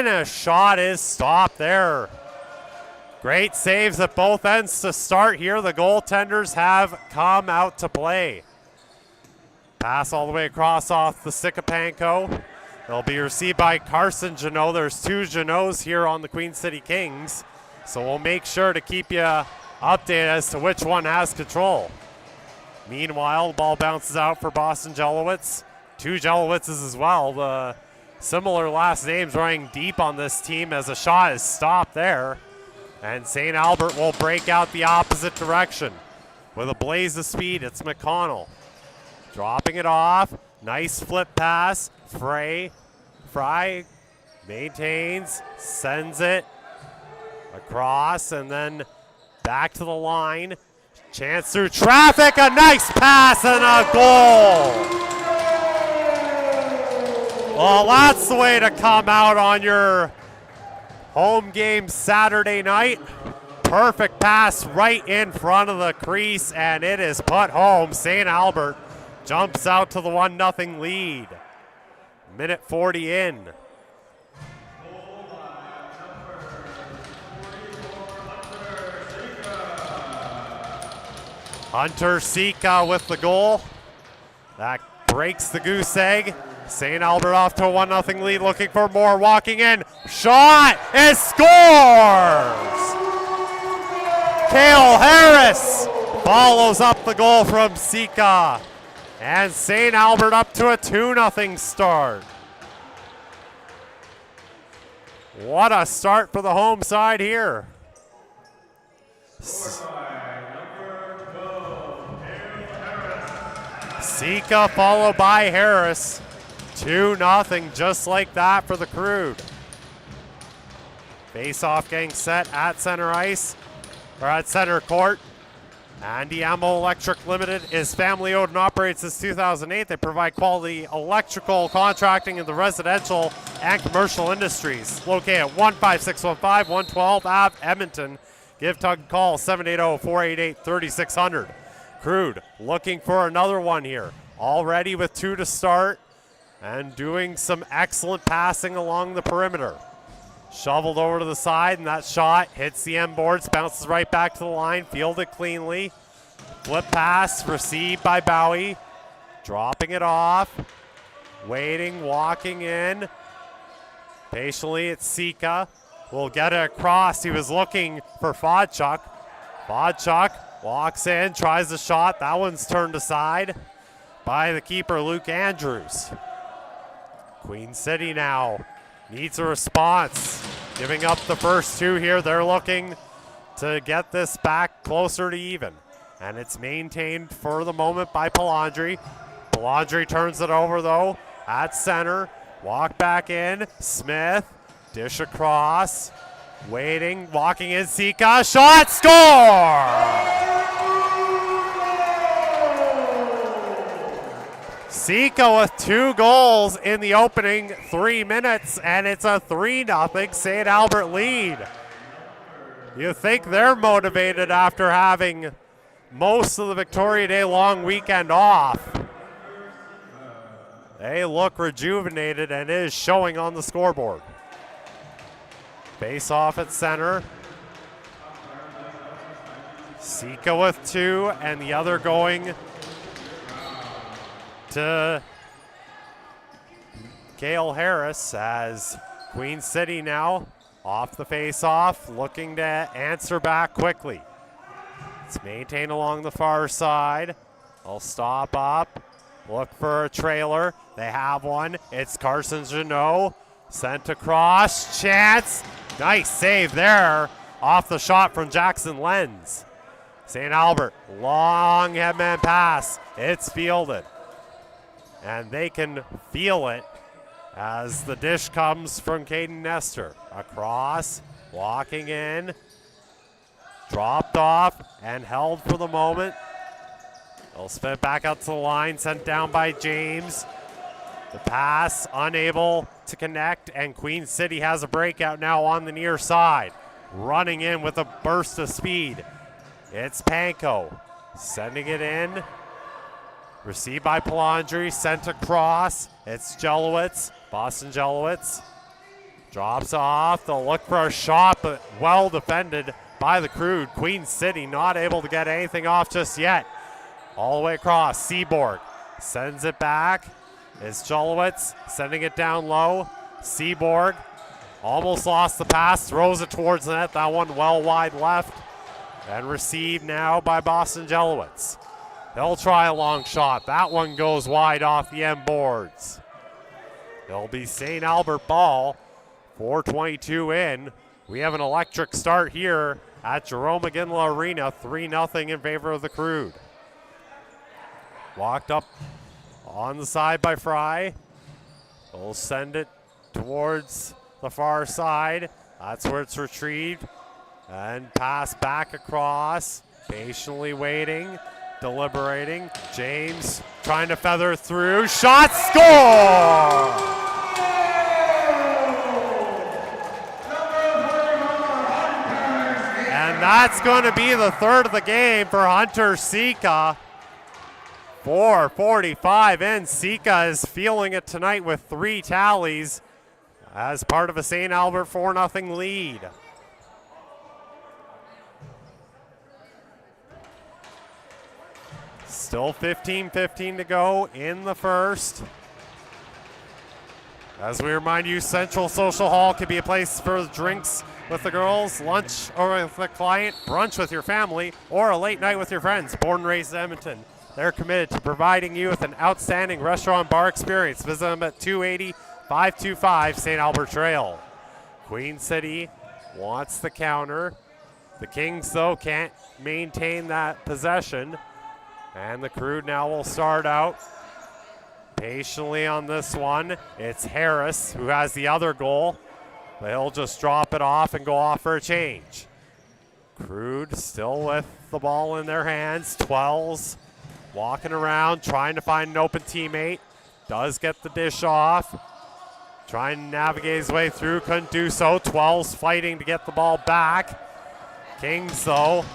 in, a shot is stopped there. Great saves at both ends to start here. The goaltenders have come out to play. Pass all the way across off the Sikapanko. It'll be received by Carson Janot. There's two Janots here on the Queen City Kings, so we'll make sure to keep you updated as to which one has control. Meanwhile, the ball bounces out for Boston Jelowitz. Two Jelowitzes as well. The similar last names running deep on this team as a shot is stopped there. And St. Albert will break out the opposite direction. With a blaze of speed, it's McConnell. Dropping it off. Nice flip pass. Fry maintains, sends it across, and then back to the line. Chance through traffic, a nice pass and a goal. Well, that's the way to come out on your home game Saturday night. Perfect pass right in front of the crease, and it is put home. St. Albert jumps out to the 1-0 lead. Minute 40 in. Hunter Sika with the goal. That breaks the goose egg. St. Albert off to a 1-0 lead, looking for more, walking in. Shot! It scores! Cale Harris follows up the goal from Sika. And St. Albert up to a 2-0 start. What a start for the home side here. Sika followed by Harris. 2-0 just like that for the Crude. Face-off getting set at center ice, or at center court. Andy Ammo Electric Limited is family owned and operates since 2008. They provide quality electrical contracting in the residential and commercial industries. Located at 15615 112 Ave, Edmonton. Give Tug a call, 780-488-3600. Crude looking for another one here. Already with 2 to start and doing some excellent passing along the perimeter. Shoveled over to the side, and that shot hits the end boards, bounces right back to the line, fielded cleanly. Flip pass received by Bowie. Dropping it off. Waiting, walking in. Patiently, it's Sika. Will get it across. He was looking for Fodchuk. Fodchuk walks in, tries the shot. That one's turned aside by the keeper, Luke Andrews. Queen City now needs a response. Giving up the first 2 here. They're looking to get this back closer to even. And it's maintained for the moment by Palandri. Palandri turns it over though at center. Walk back in. Smith. Dish across. Waiting. Walking in. Sika. Shot. Score! Sika with 2 goals in the opening 3 minutes, and it's a 3-0 St. Albert lead. You think they're motivated after having most of the Victoria Day long weekend off. They look rejuvenated, and it is showing on the scoreboard. Face off at center. Sika with 2, and the other going to Cale Harris as Queen City now off the face-off, looking to answer back quickly. It's maintained along the far side. They'll stop up, look for a trailer. They have one. It's Carson Janot. Sent across. Chance. Nice save there off the shot from Jackson Lenz. St. Albert, long headman pass. It's fielded. And they can feel it as the dish comes from Caden Nestor. Across, walking in, dropped off and held for the moment. They'll spin it back out to the line, sent down by James. The pass unable to connect, and Queen City has a breakout now on the near side. Running in with a burst of speed. It's Panko sending it in. Received by Palandri, sent across. It's Jelowitz, Boston Jelowitz. Drops off. They'll look for a shot, but well defended by the Crude. Queen City not able to get anything off just yet. All the way across. Seaborg sends it back. Is Jolowitz sending it down low. Seaborg almost lost the pass. Throws it towards the net. That one well wide left. And received now by Boston Jolowitz. They'll try a long shot. That one goes wide off the end boards. It'll be St. Albert ball. 4:22 in. We have an electric start here at Jerome McGinley Arena. 3-0 in favor of the Crude. Walked up on the side by Fry. They'll send it towards the far side. That's where it's retrieved. And pass back across. Patiently waiting. Deliberating. James trying to feather through. Shot, score! And that's going to be the third of the game for Hunter Sika. 4:45 in. Sika is feeling it tonight with 3 tallies as part of a St. Albert 4-0 lead. Still 15-15 to go in the first. As we remind you, Central Social Hall can be a place for drinks with the girls, lunch or with the client, brunch with your family, or a late night with your friends. Born and raised in Edmonton, they're committed to providing you with an outstanding restaurant bar experience. Visit them at 280-525 St. Albert Trail. Queen City wants the counter. The Kings, though, can't maintain that possession. And the Crude now will start out patiently on this one. It's Harris who has the other goal. But he'll just drop it off and go off for a change. Crude still with the ball in their hands. Twelves walking around, trying to find an open teammate. Does get the dish off. Trying to navigate his way through, couldn't do so. 12's fighting to get the ball back. Kings, though,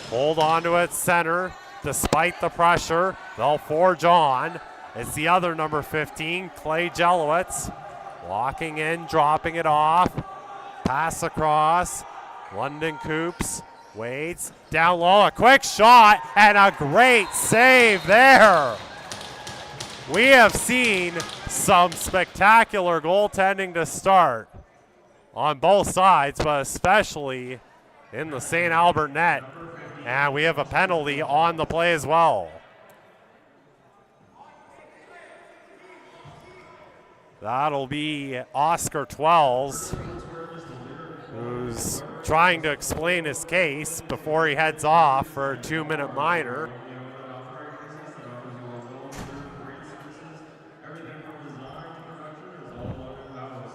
hold on to it center. Despite the pressure, they'll forge on. It's the other number 15, Clay Jolowitz. Walking in, dropping it off. Pass across. London Coops waits. Down low, a quick shot, and a great save there. We have seen some spectacular goaltending to start on both sides, but especially in the St. Albert net. And we have a penalty on the play as well. That'll be Oscar Twells, who's trying to explain his case before he heads off for a 2-minute minor.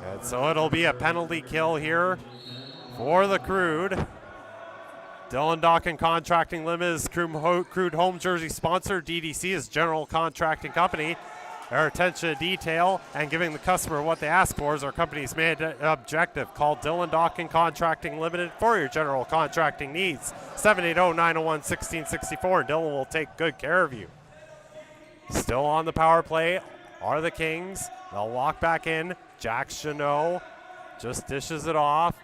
And so it'll be a penalty kill here for the Crude. Dylan Dawkin Contracting Limited is Crude home jersey sponsor. DDC is general contracting company. Their attention to detail and giving the customer what they ask for is our company's main objective. Call Dylan Dawkin Contracting Limited for your general contracting needs. 780-901-1664, and Dylan will take good care of you. Still on the power play are the Kings. They'll walk back in. Jack Chanot just dishes it off.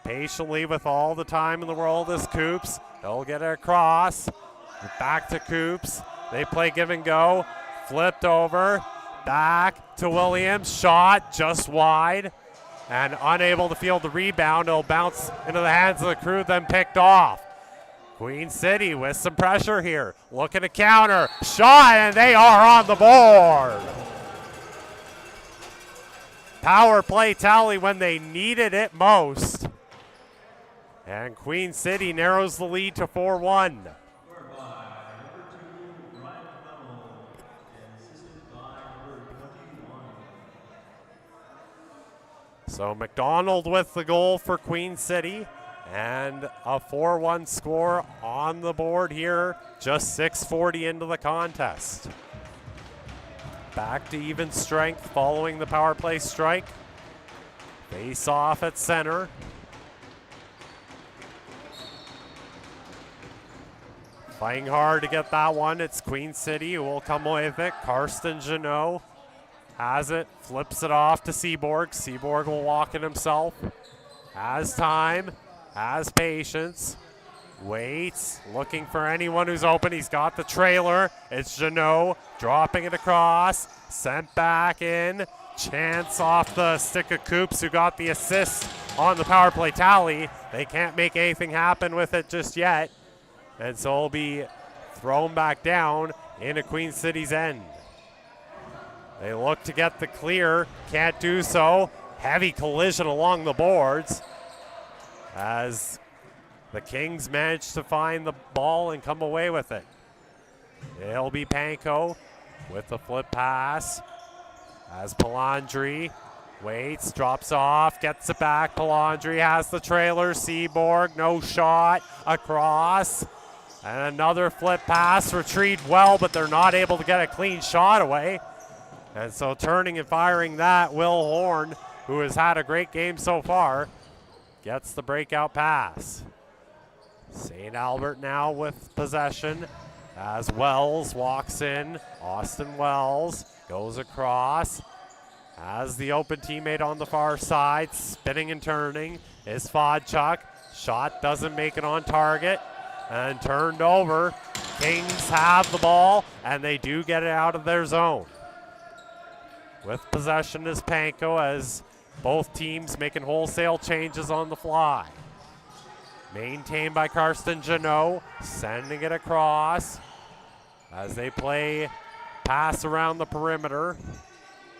Patiently with all the time in the world is Coops. They'll get it across. Back to Coops. They play give and go. Flipped over. Back to Williams. Shot just wide. And unable to field the rebound. It'll bounce into the hands of the Crude, then picked off. Queen City with some pressure here. Looking to counter. Shot, and they are on the board. Power play tally when they needed it most. And Queen City narrows the lead to 4-1. So McDonald with the goal for Queen City. And a 4-1 score on the board here. Just 6:40 into the contest. Back to even strength following the power play strike. Face off at center. Fighting hard to get that one. It's Queen City who will come away with it. Karsten Janot has it, flips it off to Seaborg. Seaborg will walk it himself. Has time, has patience, waits, looking for anyone who's open. He's got the trailer. It's Jeannot dropping it across, sent back in. Chance off the stick of Coops, who got the assist on the power play tally. They can't make anything happen with it just yet. And so it'll be thrown back down into Queen City's end. They look to get the clear, can't do so. Heavy collision along the boards as the Kings manage to find the ball and come away with it. It'll be Panko with the flip pass as Palandri waits, drops off, gets it back. Palandri has the trailer. Seaborg, no shot, across. And another flip pass, retrieved well, but they're not able to get a clean shot away. And so turning and firing that, Will Horn, who has had a great game so far, gets the breakout pass. St. Albert now with possession as Wells walks in. Austin Wells goes across, has the open teammate on the far side, spinning and turning is Fodchuk. Shot doesn't make it on target and turned over. Kings have the ball and they do get it out of their zone. With possession is Panko as both teams making wholesale changes on the fly. Maintained by Karsten Jeannot, sending it across as they play pass around the perimeter.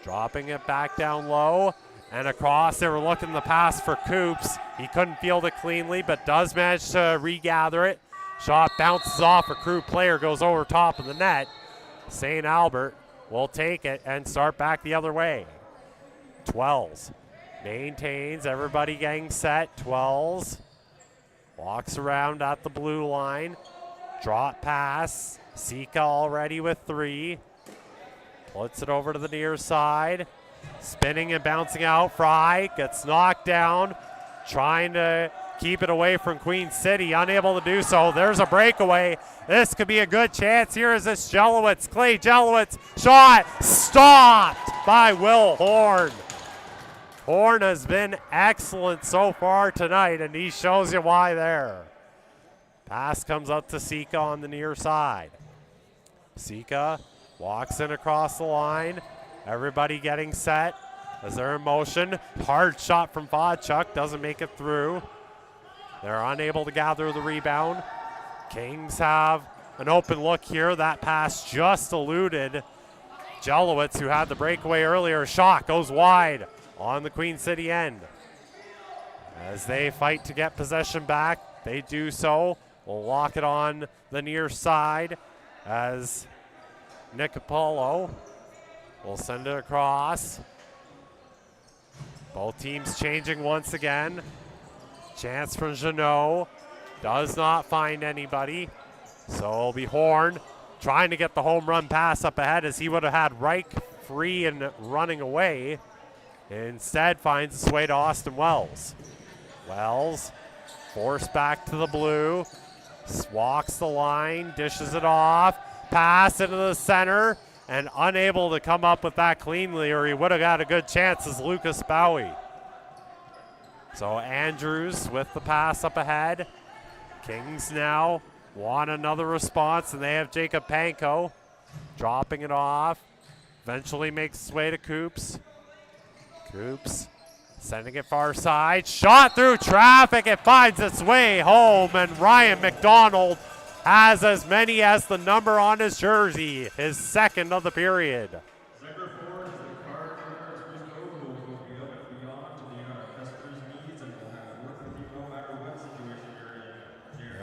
Dropping it back down low and across. They were looking the pass for Coops. He couldn't field it cleanly, but does manage to regather it. Shot bounces off a Crude player, goes over top of the net. St. Albert will take it and start back the other way. Twelves maintains, everybody getting set. Twelves walks around at the blue line. Drop pass. Sika already with 3. Puts it over to the near side. Spinning and bouncing out. Fry gets knocked down. Trying to keep it away from Queen City. Unable to do so. There's a breakaway. This could be a good chance. Here is this Jelowitz. Clay Jelowitz. Shot stopped by Will Horn. Horn has been excellent so far tonight, and he shows you why there. Pass comes up to Sika on the near side. Sika walks in across the line. Everybody getting set as they're in motion. Hard shot from Fodchuk, doesn't make it through. They're unable to gather the rebound. Kings have an open look here. That pass just eluded Jelowitz, who had the breakaway earlier. Shot goes wide on the Queen City end. As they fight to get possession back, they do so. We'll lock it on the near side as Nick Apollo will send it across. Both teams changing once again. Chance from Jeannot. Does not find anybody. So it'll be Horn trying to get the home run pass up ahead as he would have had Reich free and running away. Instead finds its way to Austin Wells. Wells forced back to the blue. Walks the line, dishes it off. Pass into the center and unable to come up with that cleanly, or he would have got a good chance as Lucas Bowie. So Andrews with the pass up ahead. Kings now want another response, and they have Jacob Panko dropping it off. Eventually makes its way to Coops. Coops sending it far side. Shot through traffic. It finds its way home, and Ryan McDonald has as many as the number on his jersey, his second of the period.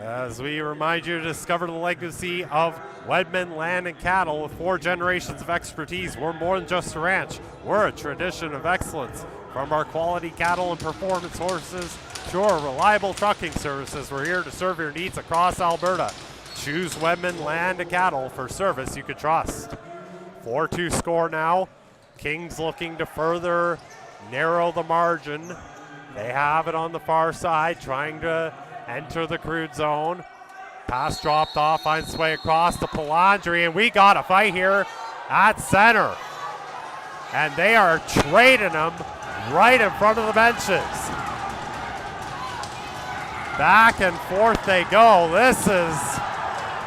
As we remind you to discover the legacy of Wedman Land and Cattle with 4 generations of expertise. We're more than just a ranch. We're a tradition of excellence. From our quality cattle and performance horses to our reliable trucking services, we're here to serve your needs across Alberta. Choose Wedman Land and Cattle for service you can trust. 4-2 score now. Kings looking to further narrow the margin. They have it on the far side, trying to enter the Crude zone. Pass dropped off, finds its way across to Palandri, and we got a fight here at center. and they are trading them right in front of the benches. Back and forth they go. This is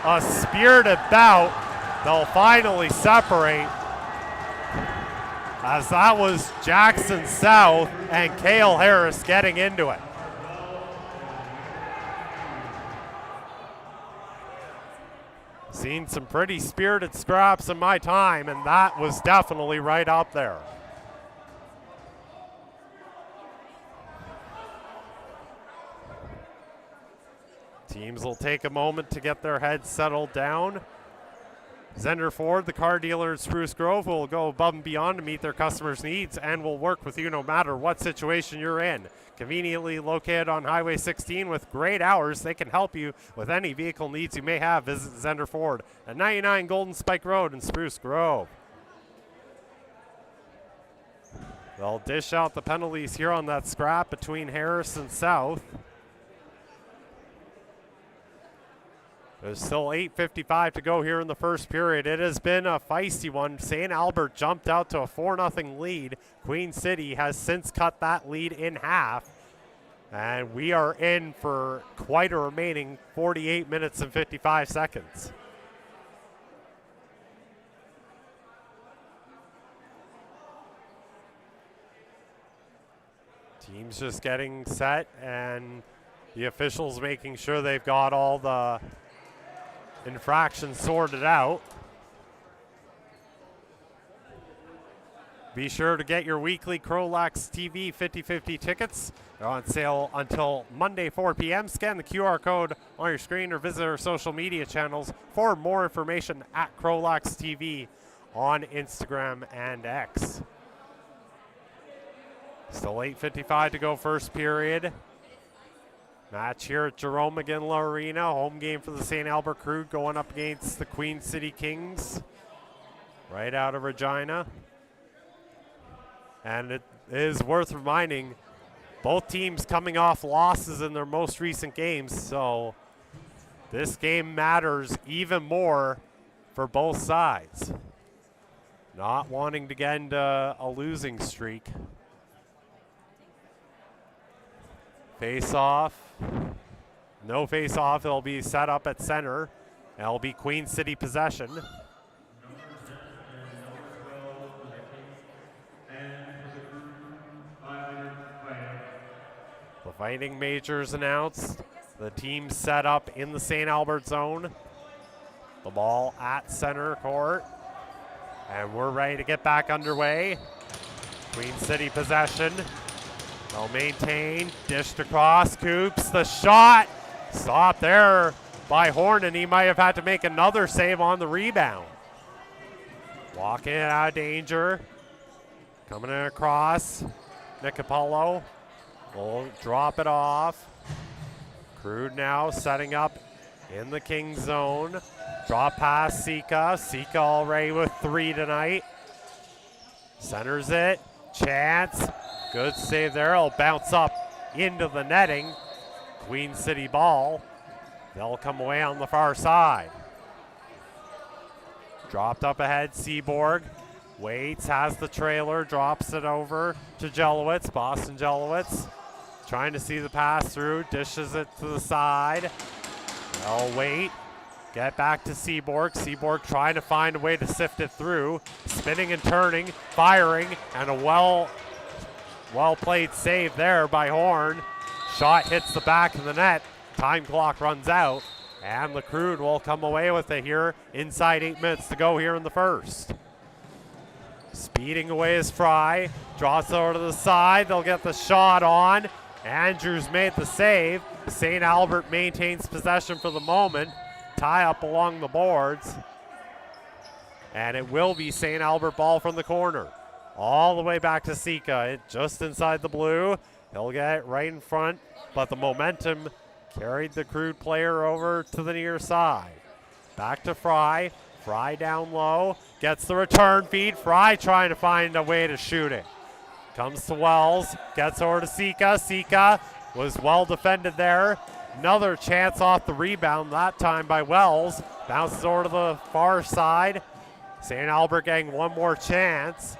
a spirited bout. They'll finally separate, as that was Jackson South and Cale Harris getting into it. Seen some pretty spirited scraps in my time, and that was definitely right up there. Teams will take a moment to get their heads settled down. Zender Ford, the car dealer in Spruce Grove, will go above and beyond to meet their customers' needs and will work with you no matter what situation you're in. Conveniently located on Highway 16 with great hours, they can help you with any vehicle needs you may have. Visit Zender Ford at 99 Golden Spike Road in Spruce Grove. They'll dish out the penalties here on that scrap between Harris and South. There's still 8:55 to go here in the first period. It has been a feisty one. St. Albert jumped out to a 4-0 lead. Queen City has since cut that lead in half. And we are in for quite a remaining 48 minutes and 55 seconds. Teams just getting set, and the officials making sure they've got all the infractions sorted out. Be sure to get your weekly CROW LAX TV 50/50 tickets. They're on sale until Monday 4 p.m. Scan the QR code on your screen or visit our social media channels for more information at CROW LAX TV on Instagram and X. Still 8:55 to go first period. Match here at Jerome McGinley Arena. Home game for the St. Albert Crude going up against the Queen City Kings right out of Regina. And it is worth reminding, both teams coming off losses in their most recent games, so this game matters even more for both sides. Not wanting to get into a losing streak. Face off. No face off. It'll be set up at center. It'll be Queen City possession. The Fighting Majors announced. The team set up in the St. Albert zone. The ball at center court. And we're ready to get back underway. Queen City possession. They'll maintain, dished across, Coops, the shot, stopped there by Horn, and he might have had to make another save on the rebound. Walking it out of danger, coming in across, Nicapolo will drop it off. Crude now setting up in the King zone, drop pass Sika, Sika already with 3 tonight. Centers it, chance. Good save there. It'll bounce up into the netting. Queen City ball. They'll come away on the far side. Dropped up ahead, Seaborg. Waits, has the trailer, drops it over to Jelowitz. Boston Jelowitz trying to see the pass through, dishes it to the side. They'll wait. Get back to Seaborg. Seaborg trying to find a way to sift it through. Spinning and turning, firing, and a well-played save there by Horn. Shot hits the back of the net. Time clock runs out, and the Crude will come away with it here inside 8 minutes to go here in the first. Speeding away is Fry. Draws it over to the side. They'll get the shot on. Andrews made the save. St. Albert maintains possession for the moment. Tie up along the boards. And it will be St. Albert ball from the corner. All the way back to Sika, just inside the blue. He'll get it right in front, but the momentum carried the Crude player over to the near side. Back to Fry. Fry down low, gets the return feed. Fry trying to find a way to shoot it. Comes to Wells, gets over to Sika. Sika was well defended there. Another chance off the rebound, that time by Wells. Bounces over to the far side. St. Albert getting one more chance.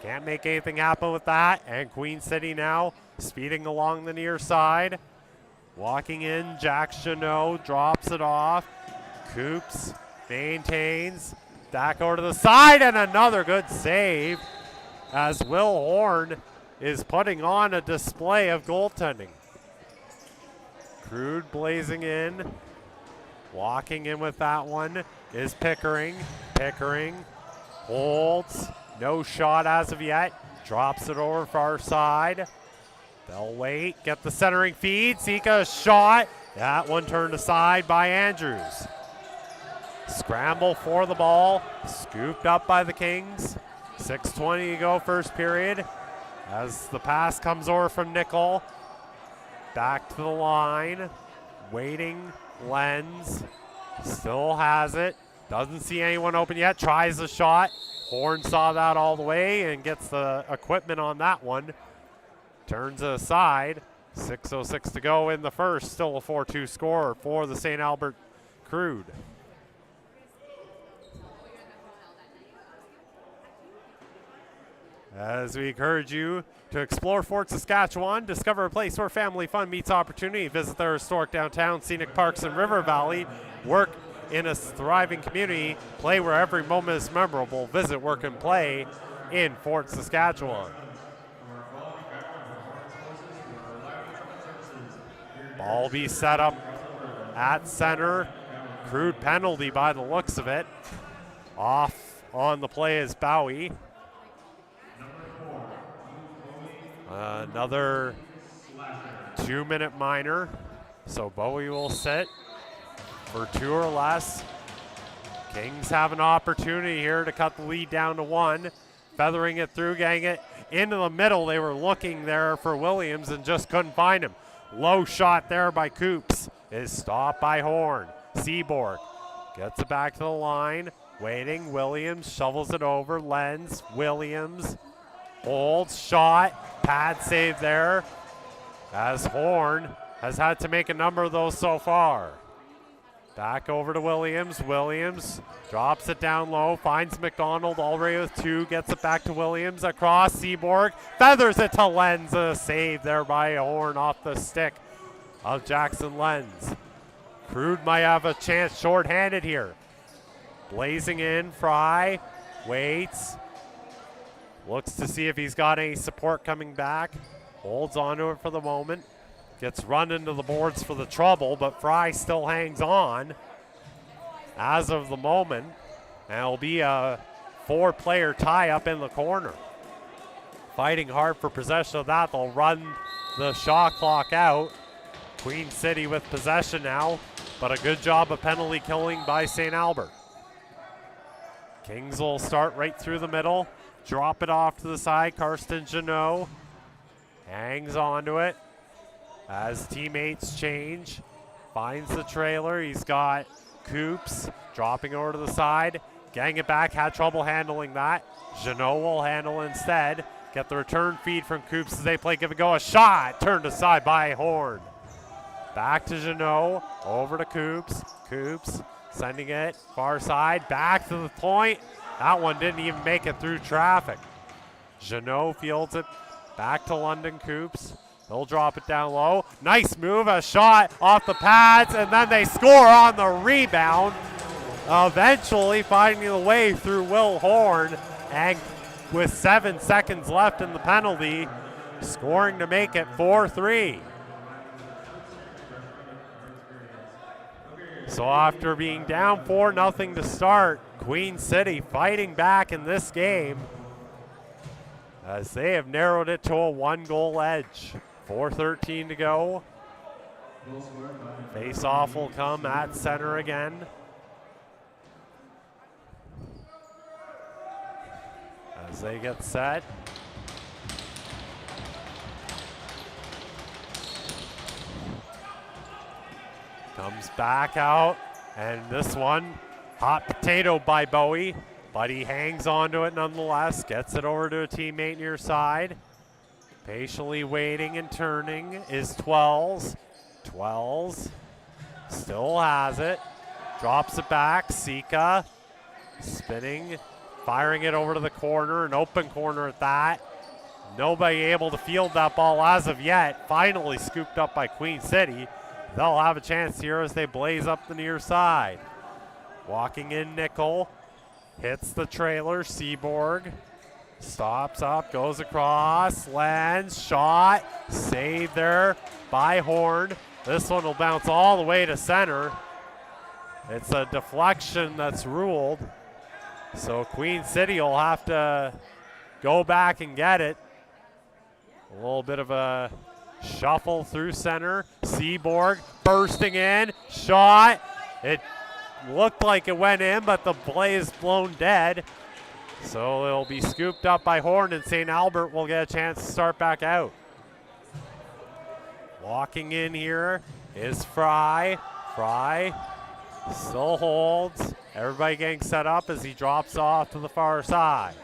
Can't make anything happen with that. And Queen City now speeding along the near side. Walking in, Jack Chanot drops it off. Coops maintains. Back over to the side, and another good save as Will Horn is putting on a display of goaltending. Crude blazing in. Walking in with that one is Pickering. Pickering holds. No shot as of yet. Drops it over far side. They'll wait. Get the centering feed. Sika shot. That one turned aside by Andrews. Scramble for the ball. Scooped up by the Kings. 6:20 to go first period. As the pass comes over from Nickel. Back to the line. Waiting. Lenz. Still has it. Doesn't see anyone open yet. Tries the shot. Horn saw that all the way and gets the equipment on that one. Turns it aside. 6:06 to go in the first. Still a 4-2 score for the St. Albert Crude. As we encourage you to explore Fort Saskatchewan, discover a place where family fun meets opportunity, visit their historic downtown, scenic parks, and river valley, work in a thriving community, play where every moment is memorable, visit, work, and play in Fort Saskatchewan. Ball be set up at center. Crude penalty by the looks of it. Off on the play is Bowie. Another 2-minute minor. So Bowie will sit for 2 or less. Kings have an opportunity here to cut the lead down to 1. Feathering it through, getting it into the middle. They were looking there for Williams and just couldn't find him. Low shot there by Coops. Is stopped by Horn. Seaborg gets it back to the line. Waiting. Williams shovels it over. Lenz. Williams holds. Shot. Pad save there. As Horn has had to make a number of those so far. Back over to Williams. Williams drops it down low. Finds McDonald already with 2. Gets it back to Williams. Across. Seaborg feathers it to Lenz. A save there by Horn off the stick of Jackson Lenz. Crude might have a chance short-handed here. Blazing in. Fry waits. Looks to see if he's got any support coming back. Holds onto it for the moment. Gets run into the boards for the trouble, but Fry still hangs on as of the moment. And it'll be a 4-player tie up in the corner. Fighting hard for possession of that. They'll run the shot clock out. Queen City with possession now, but a good job of penalty killing by St. Albert. Kings will start right through the middle. Drop it off to the side. Karsten Janot hangs onto it as teammates change. Finds the trailer. He's got Coops dropping over to the side. Getting it back. Had trouble handling that. Janot will handle instead. Get the return feed from Coops as they play give and go. A shot turned aside by Horn. Back to Janot. Over to Coops. Coops sending it far side. Back to the point. That one didn't even make it through traffic. Janot fields it back to London Coops. He'll drop it down low. Nice move, a shot off the pads, and then they score on the rebound. Eventually finding the way through Will Horn, and with 7 seconds left in the penalty, scoring to make it 4-3. So after being down 4-0 to start, Queen City fighting back in this game as they have narrowed it to a 1-goal edge. 4:13 to go. Face-off will come at center again. As they get set. Comes back out, and this one, hot potato by Bowie, but he hangs onto it nonetheless, gets it over to a teammate near side. Patiently waiting and turning is Twells. Twells still has it, drops it back, Sika spinning firing it over to the corner, an open corner at that. Nobody able to field that ball as of yet. Finally scooped up by Queen City. They'll have a chance here as they blaze up the near side. Walking in Nickel, hits the trailer, Seaborg. Stops up, goes across, lands, shot, saved there by Horn. This one will bounce all the way to center. It's a deflection that's ruled. So Queen City will have to go back and get it. A little bit of a shuffle through center. Seaborg bursting in, shot. It looked like it went in, but the play is blown dead. So it'll be scooped up by Horn, and St. Albert will get a chance to start back out. Walking in here is Fry. Fry still holds. Everybody getting set up as he drops off to the far side.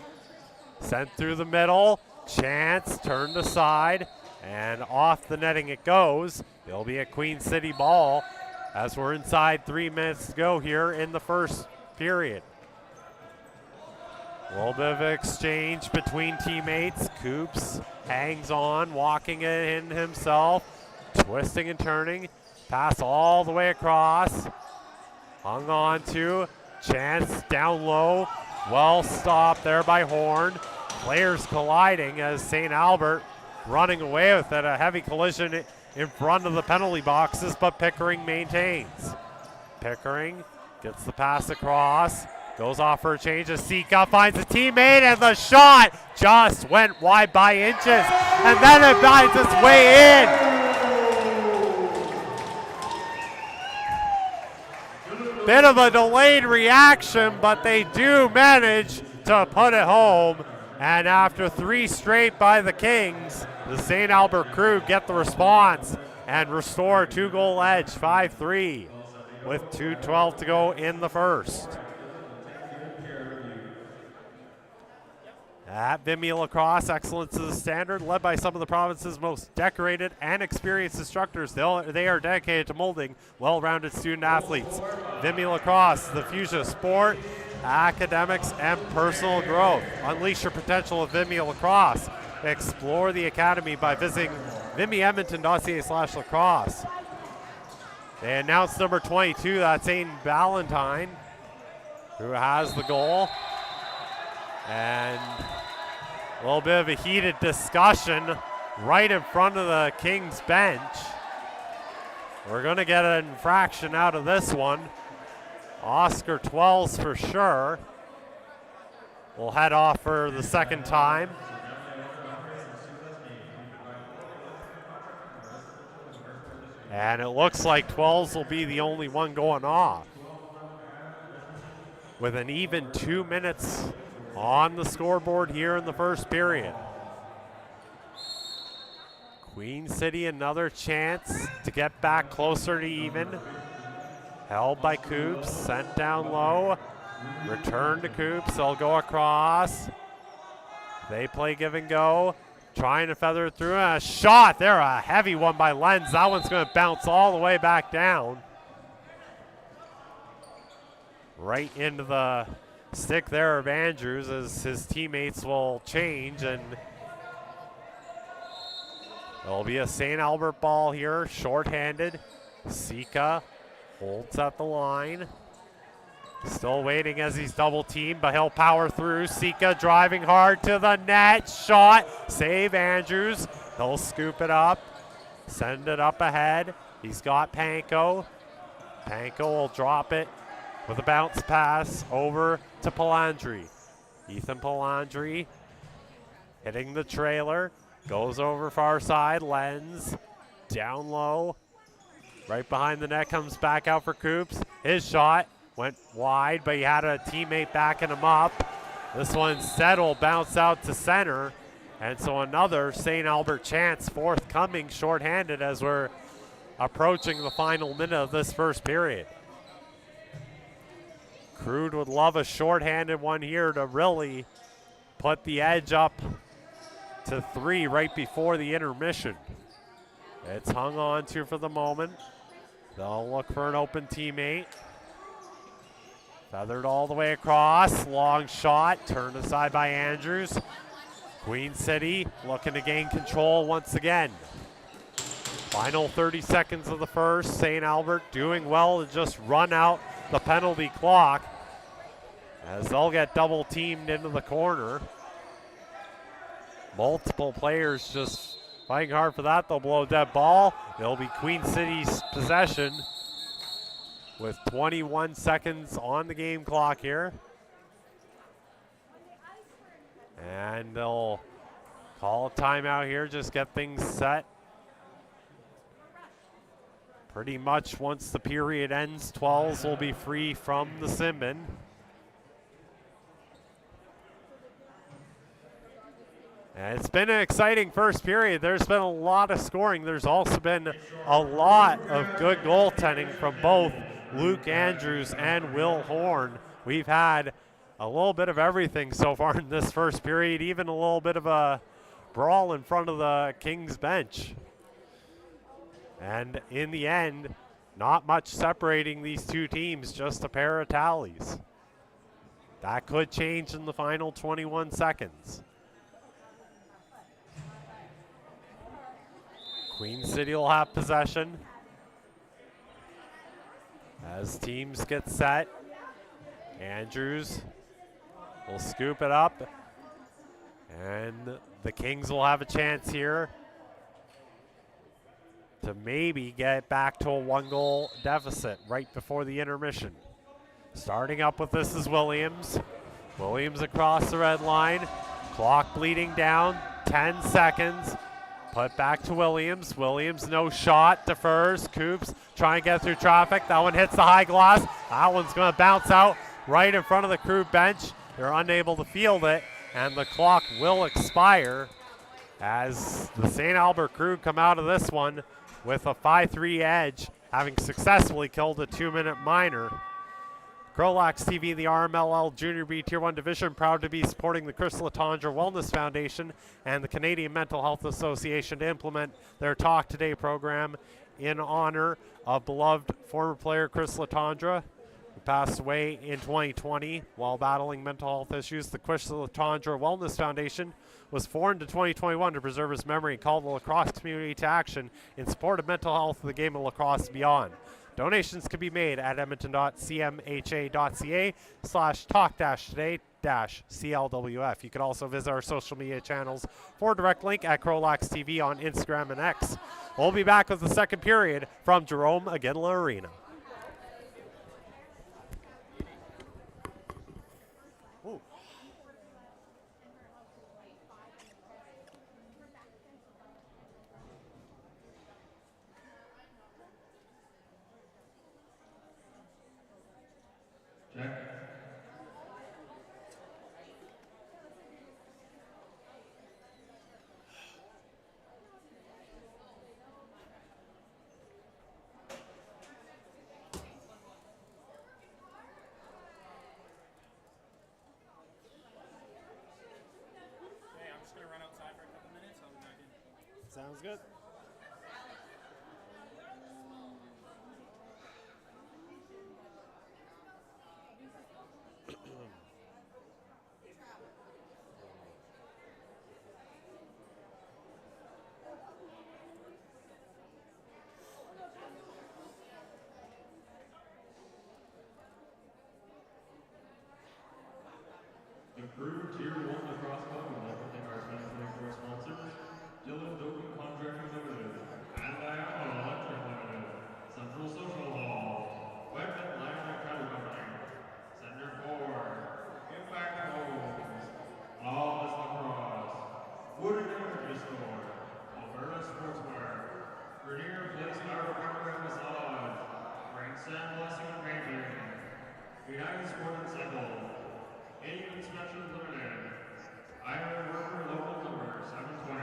Sent through the middle. Chance turned aside, and off the netting it goes. It'll be a Queen City ball as we're inside 3 minutes to go here in the first period. A little bit of an exchange between teammates. Coops hangs on, walking in himself, twisting and turning. Pass all the way across. Hung on to. Chance down low. Well stopped there by Horn. Players colliding as St. Albert running away with it. A heavy collision in front of the penalty boxes, but Pickering maintains. Pickering gets the pass across. Goes off for a change as Sika finds a teammate, and the shot just went wide by inches, and then it finds its way in. Bit of a delayed reaction, but they do manage to put it home. And after 3 straight by the Kings, the St. Albert Crude get the response and restore a 2-goal edge, 5-3, with 2:12 to go in the first. At Vimy Lacrosse, excellence is the standard, led by some of the province's most decorated and experienced instructors. They are dedicated to molding well-rounded student athletes. Vimy Lacrosse, the fusion of sport, academics, and personal growth. Unleash your potential with Vimy Lacrosse. Explore the academy by visiting vimyedmonton.ca/lacrosse. They announced number 22, that's Aiden Valentine, who has the goal. And a little bit of a heated discussion right in front of the Kings bench. We're going to get an infraction out of this one. Oscar Twells for sure. We'll head off for the second time. And it looks like Twells will be the only one going off, with an even 2 minutes on the scoreboard here in the first period. Queen City, another chance to get back closer to even. Held by Coops, sent down low. Return to Coops, they'll go across. They play give and go, trying to feather it through. A shot there, a heavy one by Lenz. That one's going to bounce all the way back down. Right into the stick there of Andrews as his teammates will change, and there'll be a St. Albert ball here, shorthanded. Sika holds at the line. Still waiting as he's double teamed, but he'll power through. Sika driving hard to the net. Shot, save Andrews. He'll scoop it up, send it up ahead. He's got Panko. Panko will drop it with a bounce pass over to Palandri. Ethan Palandri hitting the trailer. Goes over far side, Lenz down low. Right behind the net, comes back out for Coops. His shot went wide, but he had a teammate backing him up. This one instead will bounce out to center. And so another St. Albert chance forthcoming, shorthanded, as we're approaching the final minute of this first period. Crude would love a shorthanded one here to really put the edge up to 3 right before the intermission. It's hung on to for the moment. They'll look for an open teammate. Feathered all the way across. Long shot. Turned aside by Andrews. Queen City looking to gain control once again. Final 30 seconds of the first. St. Albert doing well to just run out the penalty clock as they'll get double teamed into the corner. Multiple players just fighting hard for that. They'll blow a dead ball. It'll be Queen City's possession with 21 seconds on the game clock here. And they'll call a timeout here, just get things set. Pretty much once the period ends, 12s will be free from the Simbin. And it's been an exciting first period. There's been a lot of scoring. There's also been a lot of good goaltending from both Luke Andrews and Will Horn. We've had a little bit of everything so far in this first period, even a little bit of a brawl in front of the Kings bench. And in the end, not much separating these two teams, just a pair of tallies. That could change in the final 21 seconds. Queen City will have possession as teams get set. Andrews will scoop it up, and the Kings will have a chance here to maybe get back to a one-goal deficit right before the intermission. Starting up with this is Williams. Williams across the red line. Clock bleeding down, 10 seconds. Put back to Williams. Williams, no shot, defers. Coops trying to get through traffic. That one hits the high glass. That one's going to bounce out right in front of the Crude bench. They're unable to field it, and the clock will expire as the St. Albert Crude come out of this one with a 5-3 edge, having successfully killed a 2-minute minor. CROW LAX TV, the RMLL Junior B Tier 1 Division, proud to be supporting the Chris Latondra Wellness Foundation and the Canadian Mental Health Association to implement their Talk Today program in honor of beloved former player Chris Latondra, who passed away in 2020 while battling mental health issues. The Chris Latondra Wellness Foundation was formed in 2021 to preserve his memory and call the lacrosse community to action in support of mental health of the game of lacrosse and beyond. Donations can be made at edmonton.cmha.ca/talk-today-CLWF. You can also visit our social media channels for a direct link at CROW LAX TV on Instagram and X. We'll be back with the second period from Jerome Aginla Arena. Sounds good. The Crude Tier 1 Lacrosse Club would like to thank our 2024 sponsors, Dylan Dogan Contracting Limited, and Diana Electric Limited, Central Social Hall, Web and Line and Credit Company, Center 4, Impact Homes, Lawless Lacrosse, Wood and Energy Store, Alberta Sportswear, Grenier Place Chiropractic and Massage, Frank Sam Blessing and Painting, United Sport and Cycle, Aim Inspection Limited, Iron Worker Local Number 720.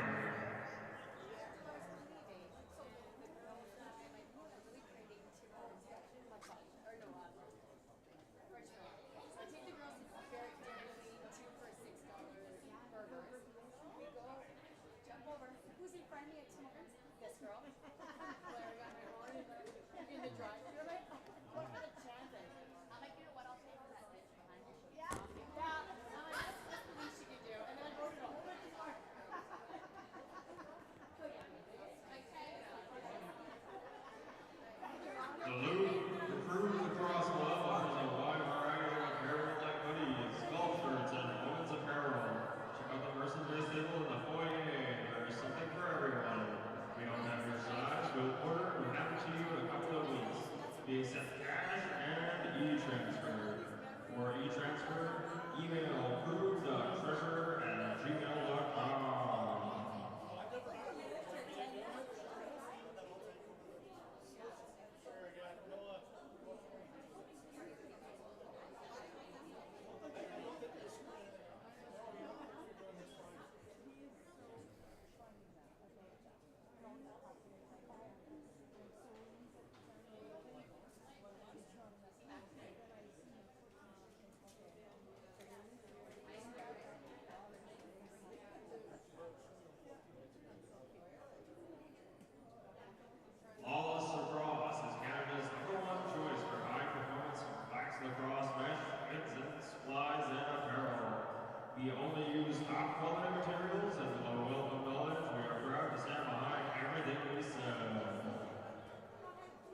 We only use top quality materials and a wealth of knowledge. We are proud to stand behind everything we sell.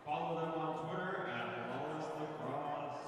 Follow them on Twitter at lacrosse.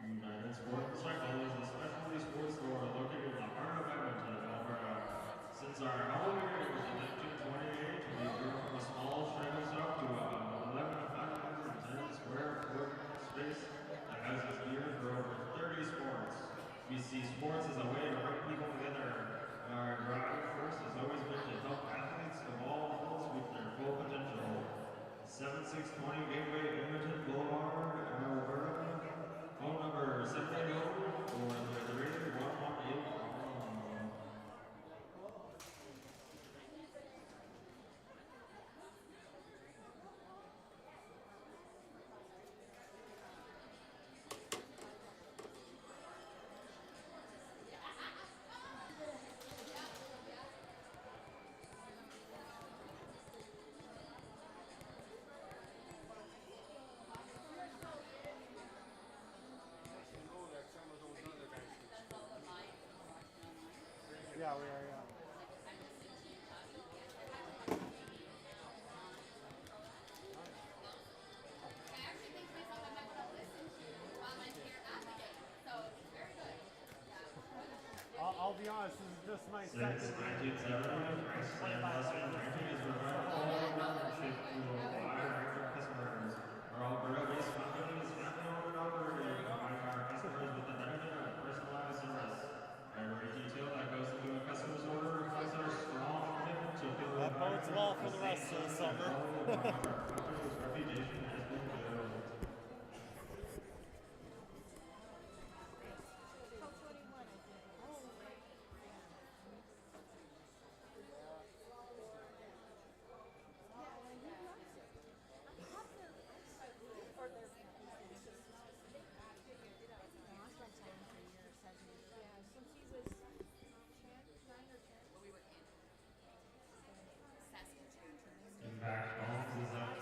United Sport Cycle is a specialty sports store located in the heart of Edmonton, Alberta. Since our home was in 1928, we grew from a small trailer shop to a 1,110 square foot space that has us geared for over 30 sports. We see sports as a way to bring people together. Our driving force has always been to help athletes of all levels reach their full potential. 7620 Gateway Edmonton Boulevard, Alberta. Phone number 780-433-118. Yeah, we are, yeah. I'll be honest, this is just my second. Since 1970, Frank Slam Western Ranking has provided full partnership to a wide range of customers. Our Alberta-based company is family-owned and operated, providing our customers with the benefit of personalized service. Every detail that goes into a customer's order reflects our strong commitment to building. That bodes well for the rest of the summer. Our company's reputation has been built. Impact Homes is a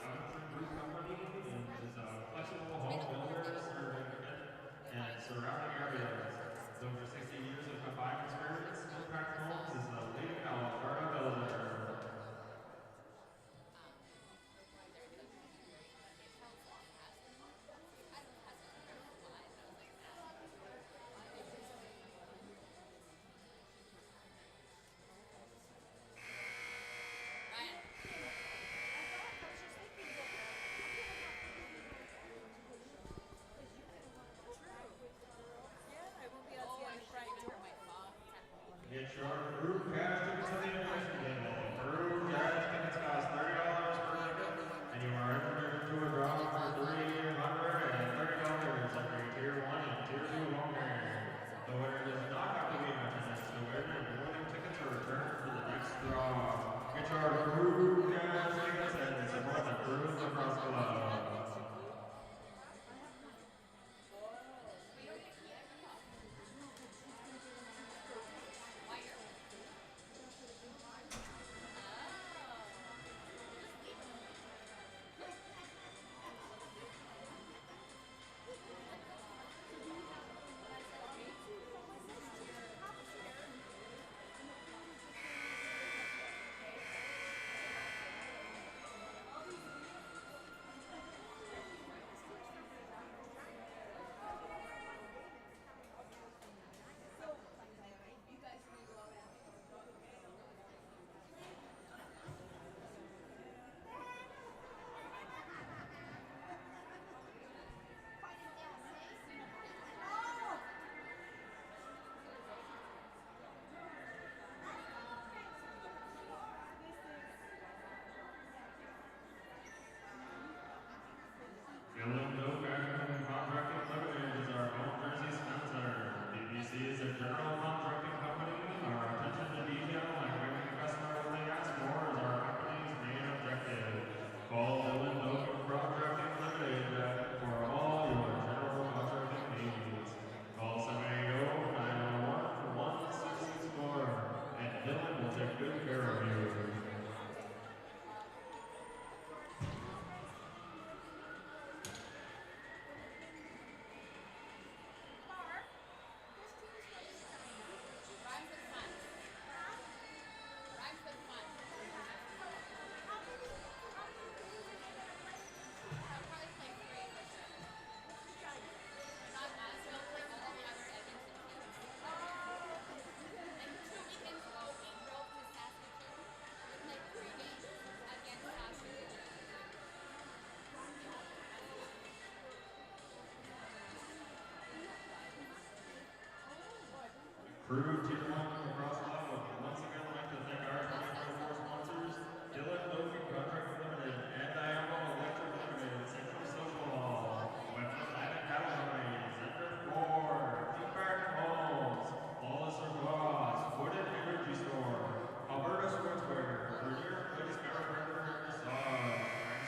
Crude Tier 1 Lacrosse Club would once again like to thank our 2024 sponsors, Dylan Logan Contract Limited, and Diamond Electric Limited, Central Social Hall, West Atlantic Academy, Center 4, Team Barton Homes, Wallace Lacrosse, Wooden Energy Store, Alberta Sportswear, Premier Place Chiropractor and Massage,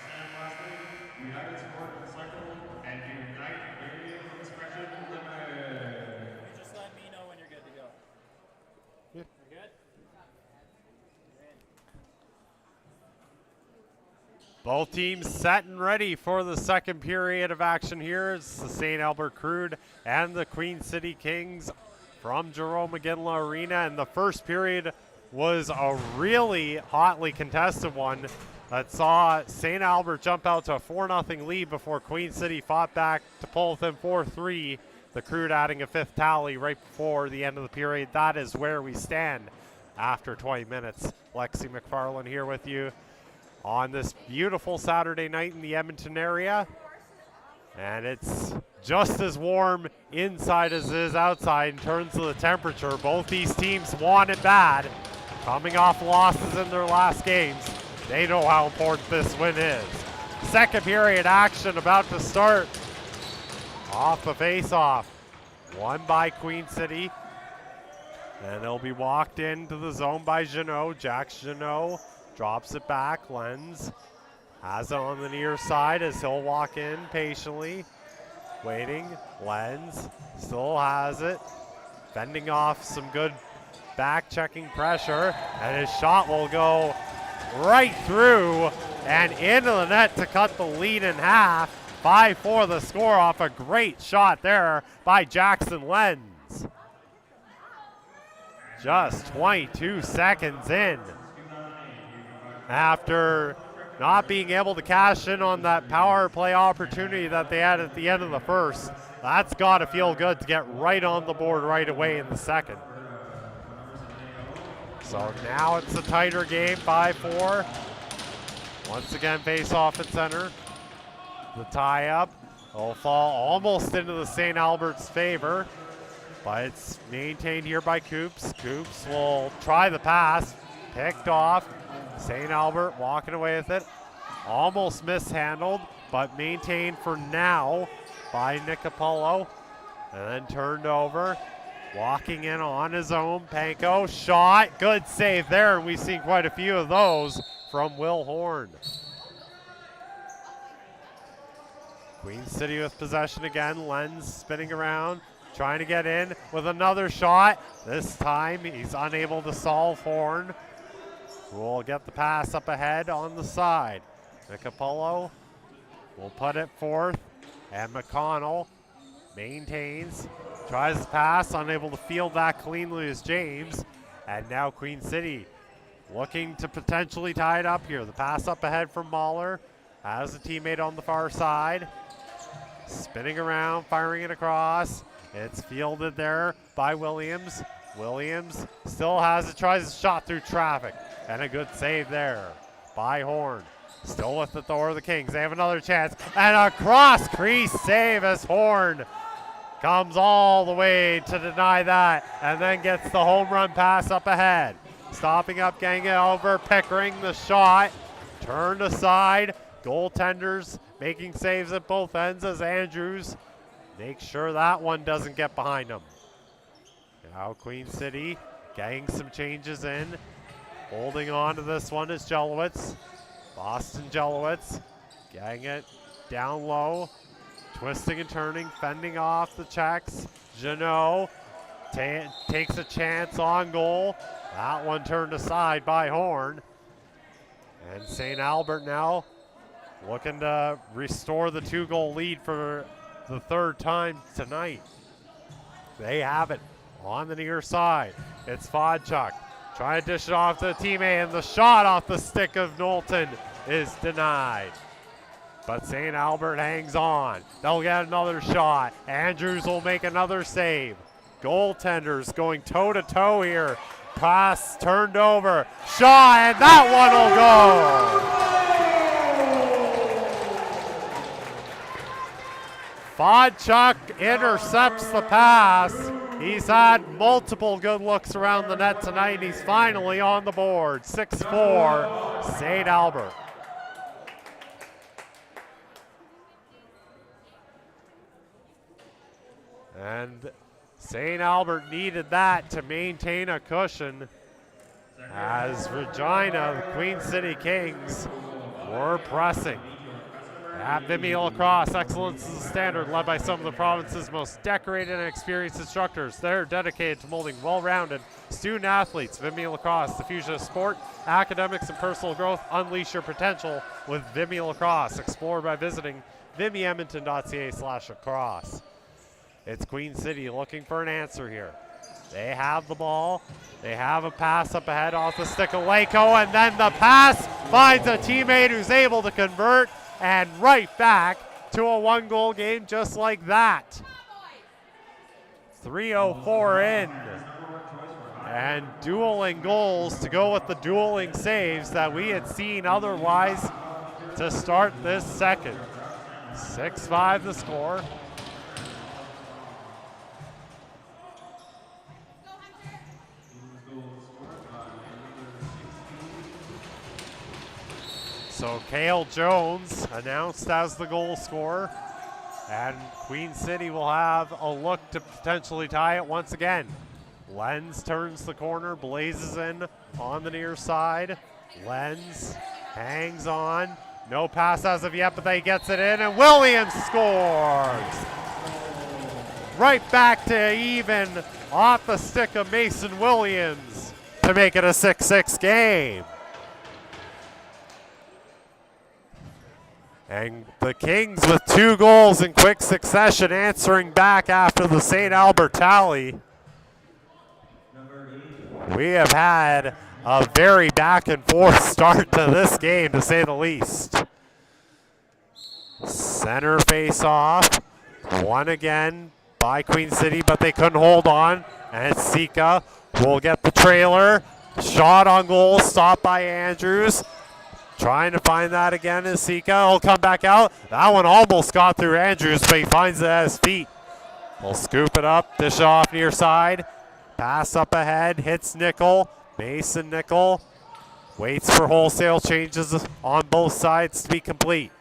and lastly, United Sport and Cycle, and Unite Radio Inspection Limited. Just let me know when you're good to go. Yeah. You're good? Both teams set and ready for the second period of action here. It's the St. Albert Crude and the Queen City Kings from Jerome McGinley Arena. And the first period was a really hotly contested one that saw St. Albert jump out to a 4-0 lead before Queen City fought back to pull within 4-3. The Crude adding a fifth tally right before the end of the period. That is where we stand after 20 minutes. Lexi McFarland here with you on this beautiful Saturday night in the Edmonton area. And it's just as warm inside as it is outside in terms of the temperature. Both these teams want it bad. Coming off losses in their last games, they know how important this win is. Second period action about to start. Off the face-off, won by Queen City. And it'll be walked into the zone by Jeannot. Jack Jeannot drops it back. Lenz has it on the near side as he'll walk in patiently. Waiting. Lenz still has it. Fending off some good back-checking pressure. And his shot will go right through and into the net to cut the lead in half. 5-4 the score off a great shot there by Jackson Lenz. Just 22 seconds in. After not being able to cash in on that power play opportunity that they had at the end of the first, that's got to feel good to get right on the board right away in the second. So now it's a tighter game, 5-4. Once again, face off at center. The tie-up will fall almost into the St. Albert's favor, but it's maintained here by Coops. Coops will try the pass, picked off. St. Albert walking away with it. Almost mishandled, but maintained for now by Nicopolo. And then turned over. Walking in on his own, Panko. Shot, good save there, and we've seen quite a few of those from Will Horn. Queen City with possession again. Lenz spinning around, trying to get in with another shot. This time he's unable to solve Horn, who will get the pass up ahead on the side. Nicopolo will put it forth, and McConnell maintains, tries to pass, unable to field that cleanly as James. And now Queen City looking to potentially tie it up here. The pass up ahead from Mahler, has a teammate on the far side. Spinning around, firing it across. It's fielded there by Williams. Williams still has it, tries a shot through traffic. And a good save there by Horn. Still with the door of the Kings. They have another chance. And a cross crease save as Horn comes all the way to deny that. And then gets the home run pass up ahead. Stopping up, getting it over. Pickering the shot. Turned aside. Goaltenders making saves at both ends as Andrews makes sure that one doesn't get behind him. Now Queen City getting some changes in. Holding on to this one is Jelowitz. Boston Jelowitz getting it down low. Twisting and turning, fending off the checks. Jeannot takes a chance on goal. That one turned aside by Horn. And St. Albert now looking to restore the 2-goal lead for the third time tonight. They have it on the near side. It's Fodchuk trying to dish it off to the teammate, and the shot off the stick of Knowlton is denied. But St. Albert hangs on. They'll get another shot. Andrews will make another save. Goaltenders going toe-to-toe here. Pass turned over. Shot, and that one will go. Vodchuk intercepts the pass. He's had multiple good looks around the net tonight. He's finally on the board. 6-4, St. Albert. And St. Albert needed that to maintain a cushion as Regina, the Queen City Kings, were pressing. At Vimy Lacrosse, excellence is the standard, led by some of the province's most decorated and experienced instructors. They're dedicated to molding well-rounded student athletes. Vimy Lacrosse, the fusion of sport, academics, and personal growth. Unleash your potential with Vimy Lacrosse. Explore by visiting vimyedmonton.ca/lacrosse. It's Queen City looking for an answer here. They have the ball. They have a pass up ahead off the stick of Lako, and then the pass finds a teammate who's able to convert, and right back to a one-goal game just like that. 3:04 in, and dueling goals to go with the dueling saves that we had seen otherwise to start this second. 6-5 the score. So Cale Jones announced as the goal scorer, and Queen City will have a look to potentially tie it once again. Lenz turns the corner, blazes in on the near side. Lenz hangs on, no pass as of yet, but he gets it in, and Williams scores! Right back to even off the stick of Mason Williams to make it a 6-6 game. And the Kings with 2 goals in quick succession, answering back after the St. Albert tally. We have had a very back and forth start to this game, to say the least. Center face off, won again by Queen City, but they couldn't hold on. And Sika will get the trailer. Shot on goal, stopped by Andrews. Trying to find that again is Sika. He'll come back out. That one almost got through Andrews, but he finds it at his feet. He'll scoop it up, dish it off near side. Pass up ahead, hits Nickel. Mason Nickel waits for wholesale changes on both sides to be complete.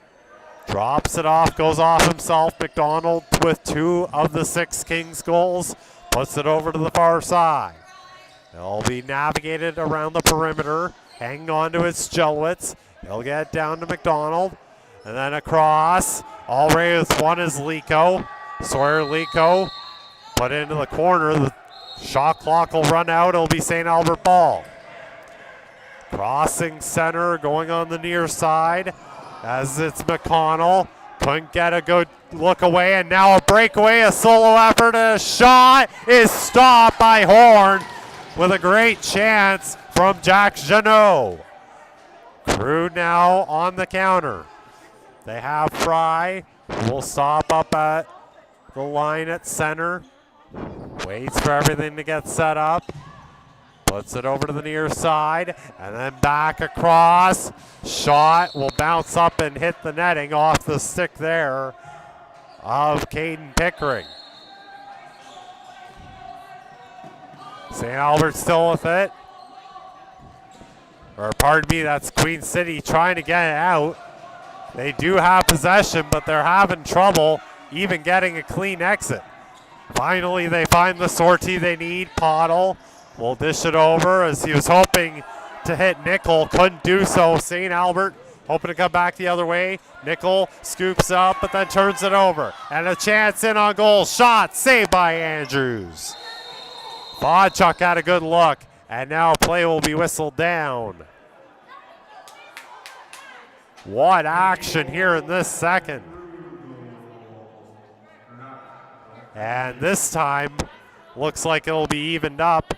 Drops it off, goes off himself. McDonald with 2 of the 6 Kings goals. Puts it over to the far side. It'll be navigated around the perimeter. Hanging on to its Jelwitz. He'll get down to McDonald. And then across. Already with one is Lico. Sawyer Lico put into the corner. The shot clock will run out. It'll be St. Albert ball. Crossing center, going on the near side as it's McConnell. Couldn't get a good look away, and now a breakaway, a solo effort, and a shot is stopped by Horn with a great chance from Jack Janot. Crude now on the counter. They have Fry, who will stop up at the line at center. Waits for everything to get set up. Puts it over to the near side, and then back across. Shot will bounce up and hit the netting off the stick there of Caden Pickering. St. Albert still with it. Or pardon me, that's Queen City trying to get it out. They do have possession, but they're having trouble even getting a clean exit. Finally, they find the sortie they need. Pottle will dish it over as he was hoping to hit Nickel. Couldn't do so. St. Albert hoping to come back the other way. Nickel scoops up, but then turns it over. And a chance in on goal. Shot saved by Andrews. Vodchuk had a good look, and now play will be whistled down. What action here in this second. And this time, looks like it'll be evened up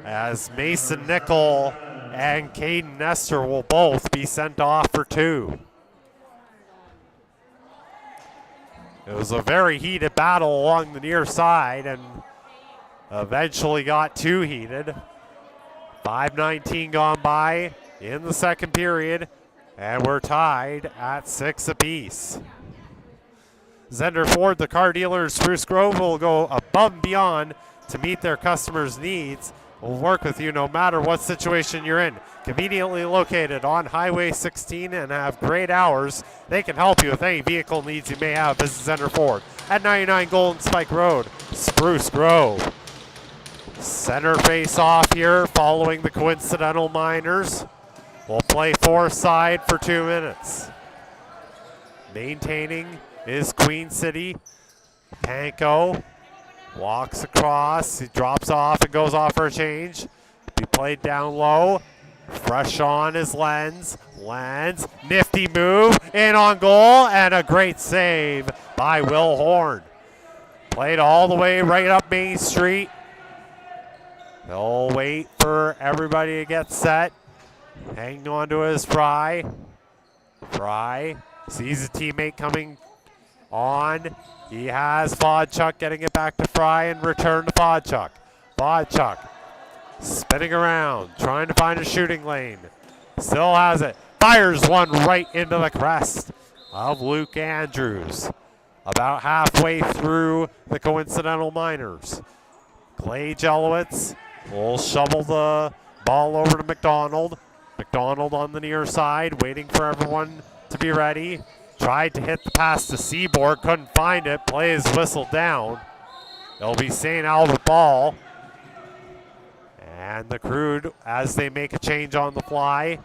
as Mason Nickel and Caden Nestor will both be sent off for 2. It was a very heated battle along the near side and eventually got too heated. 5:19 gone by in the second period, and we're tied at 6 apiece. Zender Ford, the car dealer in Spruce Grove, will go above and beyond to meet their customers' needs. We'll work with you no matter what situation you're in. Conveniently located on Highway 16 and have great hours, they can help you with any vehicle needs you may have. Visit Zender Ford at 99 Golden Spike Road, Spruce Grove. Center face off here following the Coincidental Miners. We'll play four-side for 2 minutes. Maintaining is Queen City. Panko walks across. He drops off and goes off for a change. Be played down low. Fresh on is Lenz. Lenz, nifty move, in on goal, and a great save by Will Horn. Played all the way right up Main Street. They'll wait for everybody to get set. Hanging on to his Fry. Fry sees a teammate coming on. He has Vodchuk getting it back to Fry and return to Vodchuk. Vodchuk spinning around, trying to find a shooting lane. Still has it. Fires one right into the crest of Luke Andrews. About halfway through the Coincidental Miners. Clay Jelowitz will shovel the ball over to McDonald. McDonald on the near side, waiting for everyone to be ready. Tried to hit the pass to Seaborg, couldn't find it. Play is whistled down. It'll be St. Albert ball. And the Crude, as they make a change on the fly,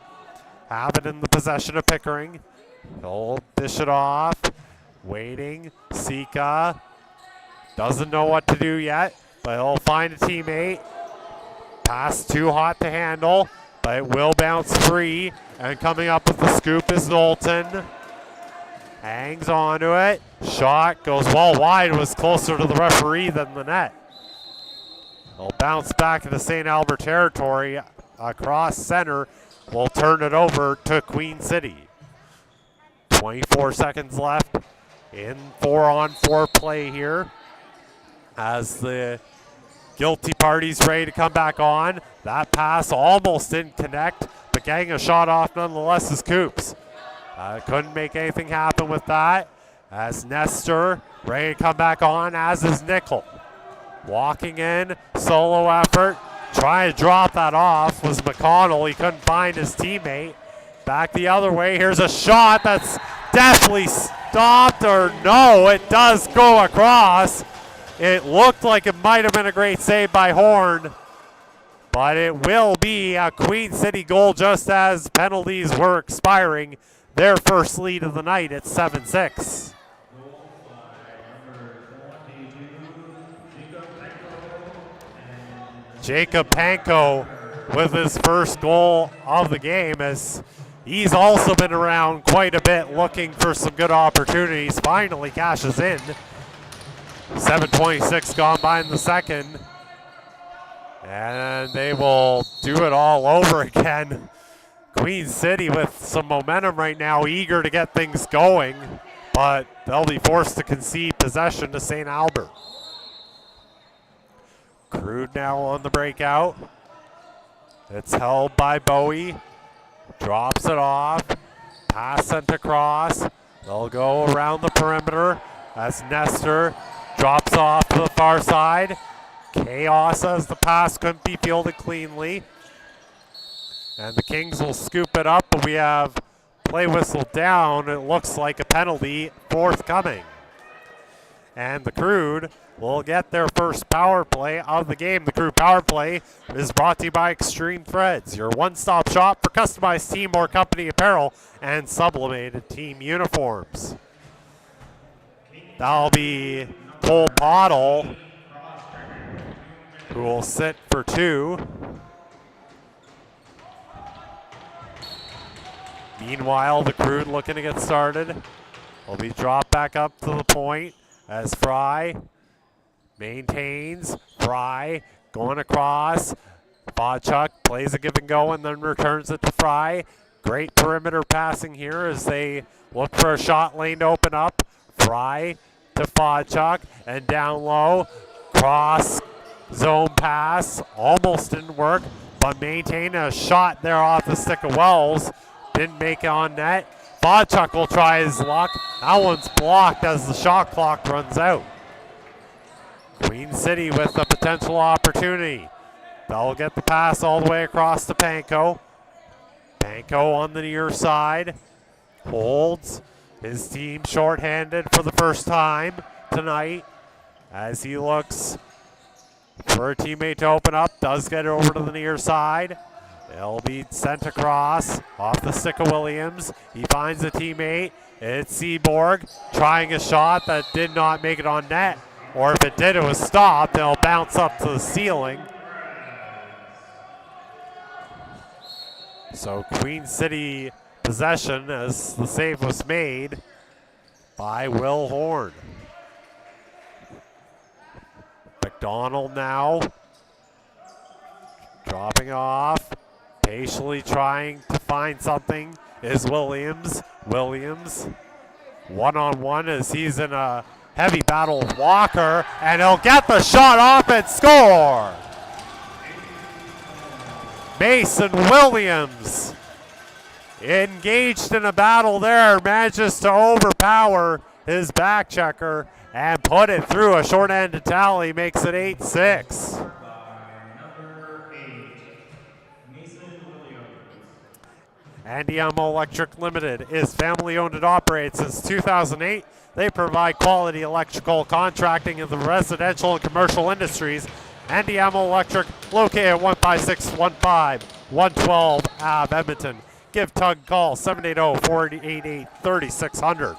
have it in the possession of Pickering. They'll dish it off. Waiting. Sika doesn't know what to do yet, but he'll find a teammate. Pass too hot to handle, but it will bounce free. And coming up with the scoop is Knowlton. Hangs onto it. Shot goes well wide. Was closer to the referee than the net. They'll bounce back into St. Albert territory. Across center. We'll turn it over to Queen City. 24 seconds left in 4-on-4 play here. As the guilty party's ready to come back on. That pass almost didn't connect, but getting a shot off nonetheless is Coops. Couldn't make anything happen with that. As Nestor ready to come back on, as is Nickel. Walking in, solo effort. Trying to drop that off was McConnell. He couldn't find his teammate. Back the other way. Here's a shot that's definitely stopped, or no, it does go across. It looked like it might have been a great save by Horn, but it will be a Queen City goal just as penalties were expiring. Their first lead of the night at 7-6. Jacob Panko with his first goal of the game, as he's also been around quite a bit looking for some good opportunities. Finally cashes in. 7:26 gone by in the second. And they will do it all over again. Queen City with some momentum right now, eager to get things going, but they'll be forced to concede possession to St. Albert. Crude now on the breakout. It's held by Bowie. Drops it off. Pass sent across. They'll go around the perimeter as Nestor drops off to the far side. Chaos as the pass couldn't be fielded cleanly. And the Kings will scoop it up, but we have play whistle down. It looks like a penalty forthcoming. And the Crude will get their first power play of the game. The Crude power play is brought to you by Extreme Threads, your one-stop shop for customized team or company apparel and sublimated team uniforms. That'll be Cole Pottle, who will sit for two. Meanwhile, the Crude looking to get started. Will be dropped back up to the point as Fry maintains. Fry going across. Vodchuk plays a give and go and then returns it to Fry. Great perimeter passing here as they look for a shot lane to open up. Fry to Vodchuk and down low. Cross zone pass. Almost didn't work, but maintain a shot there off the stick of Wells. Didn't make it on net. Vodchuk will try his luck. That one's blocked as the shot clock runs out. Queen City with a potential opportunity. They'll get the pass all the way across to Panko. Panko on the near side. Holds his team shorthanded for the first time tonight as he looks for a teammate to open up. Does get it over to the near side. It'll be sent across off the stick of Williams. He finds a teammate. It's Seaborg trying a shot that did not make it on net. Or if it did, it was stopped. It'll bounce up to the ceiling. So Queen City possession as the save was made by Will Horn. McDonald now dropping off. Patiently trying to find something is Williams. Williams one-on-one as he's in a heavy battle with Walker, and he'll get the shot off and score. Mason Williams engaged in a battle there, manages to overpower his back checker and put it through a short-handed tally, makes it 8-6. Andiamo Electric Limited is family owned and operated since 2008. They provide quality electrical contracting in the residential and commercial industries. Andiamo Electric, located at 15615 112 Ave, Edmonton. Give Tug a call, 780-488-3600.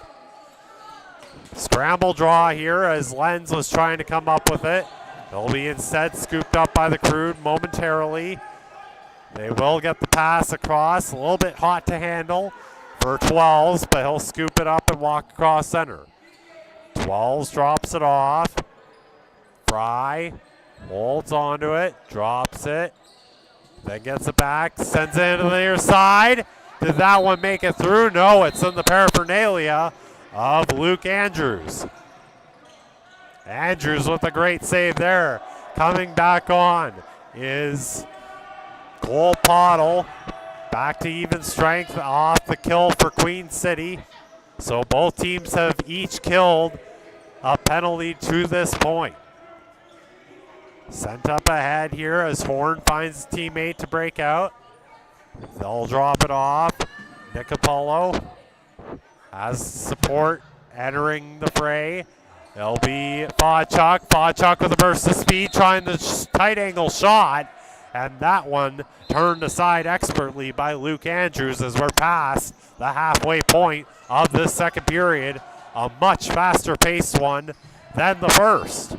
Scramble draw here as Lenz was trying to come up with it. It'll be instead scooped up by the Crude momentarily. They will get the pass across, a little bit hot to handle for 12s, but he'll scoop it up and walk across center. 12s drops it off. Fry holds onto it, drops it, then gets it back, sends it into the near side. Did that one make it through? No, it's in the paraphernalia of Luke Andrews. Andrews with a great save there. Coming back on is Cole Pottle, back to even strength off the kill for Queen City. So both teams have each killed a penalty to this point. Sent up ahead here as Horn finds a teammate to break out. They'll drop it off. Nicopolo has support entering the fray. It'll be Vodchuk. Vodchuk with a burst of speed trying the tight angle shot. And that one turned aside expertly by Luke Andrews as we're past the halfway point of this second period. A much faster paced one than the first.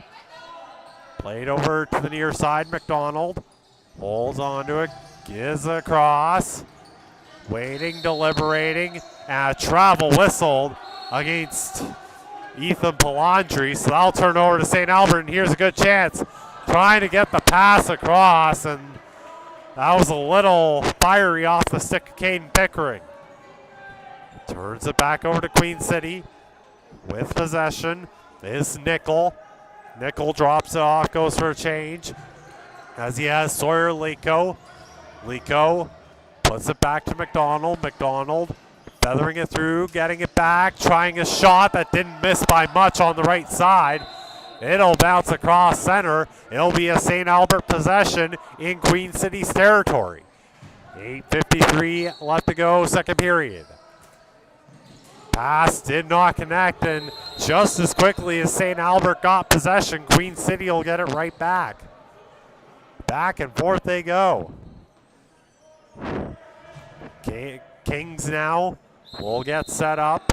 Played over to the near side, McDonald. Holds onto it, gives it across. Waiting, deliberating, and a travel whistled against Ethan Palandri. So that'll turn over to St. Albert, and here's a good chance. Trying to get the pass across, and that was a little fiery off the stick of Caden Pickering. Turns it back over to Queen City with possession is Nickel. Nickel drops it off, goes for a change as he has Sawyer Lico. Lico puts it back to McDonald. McDonald feathering it through, getting it back, trying a shot that didn't miss by much on the right side. It'll bounce across center. It'll be a St. Albert possession in Queen City's territory. 8:53 left to go, second period. Pass did not connect, and just as quickly as St. Albert got possession, Queen City will get it right back. Back and forth they go. Kings now will get set up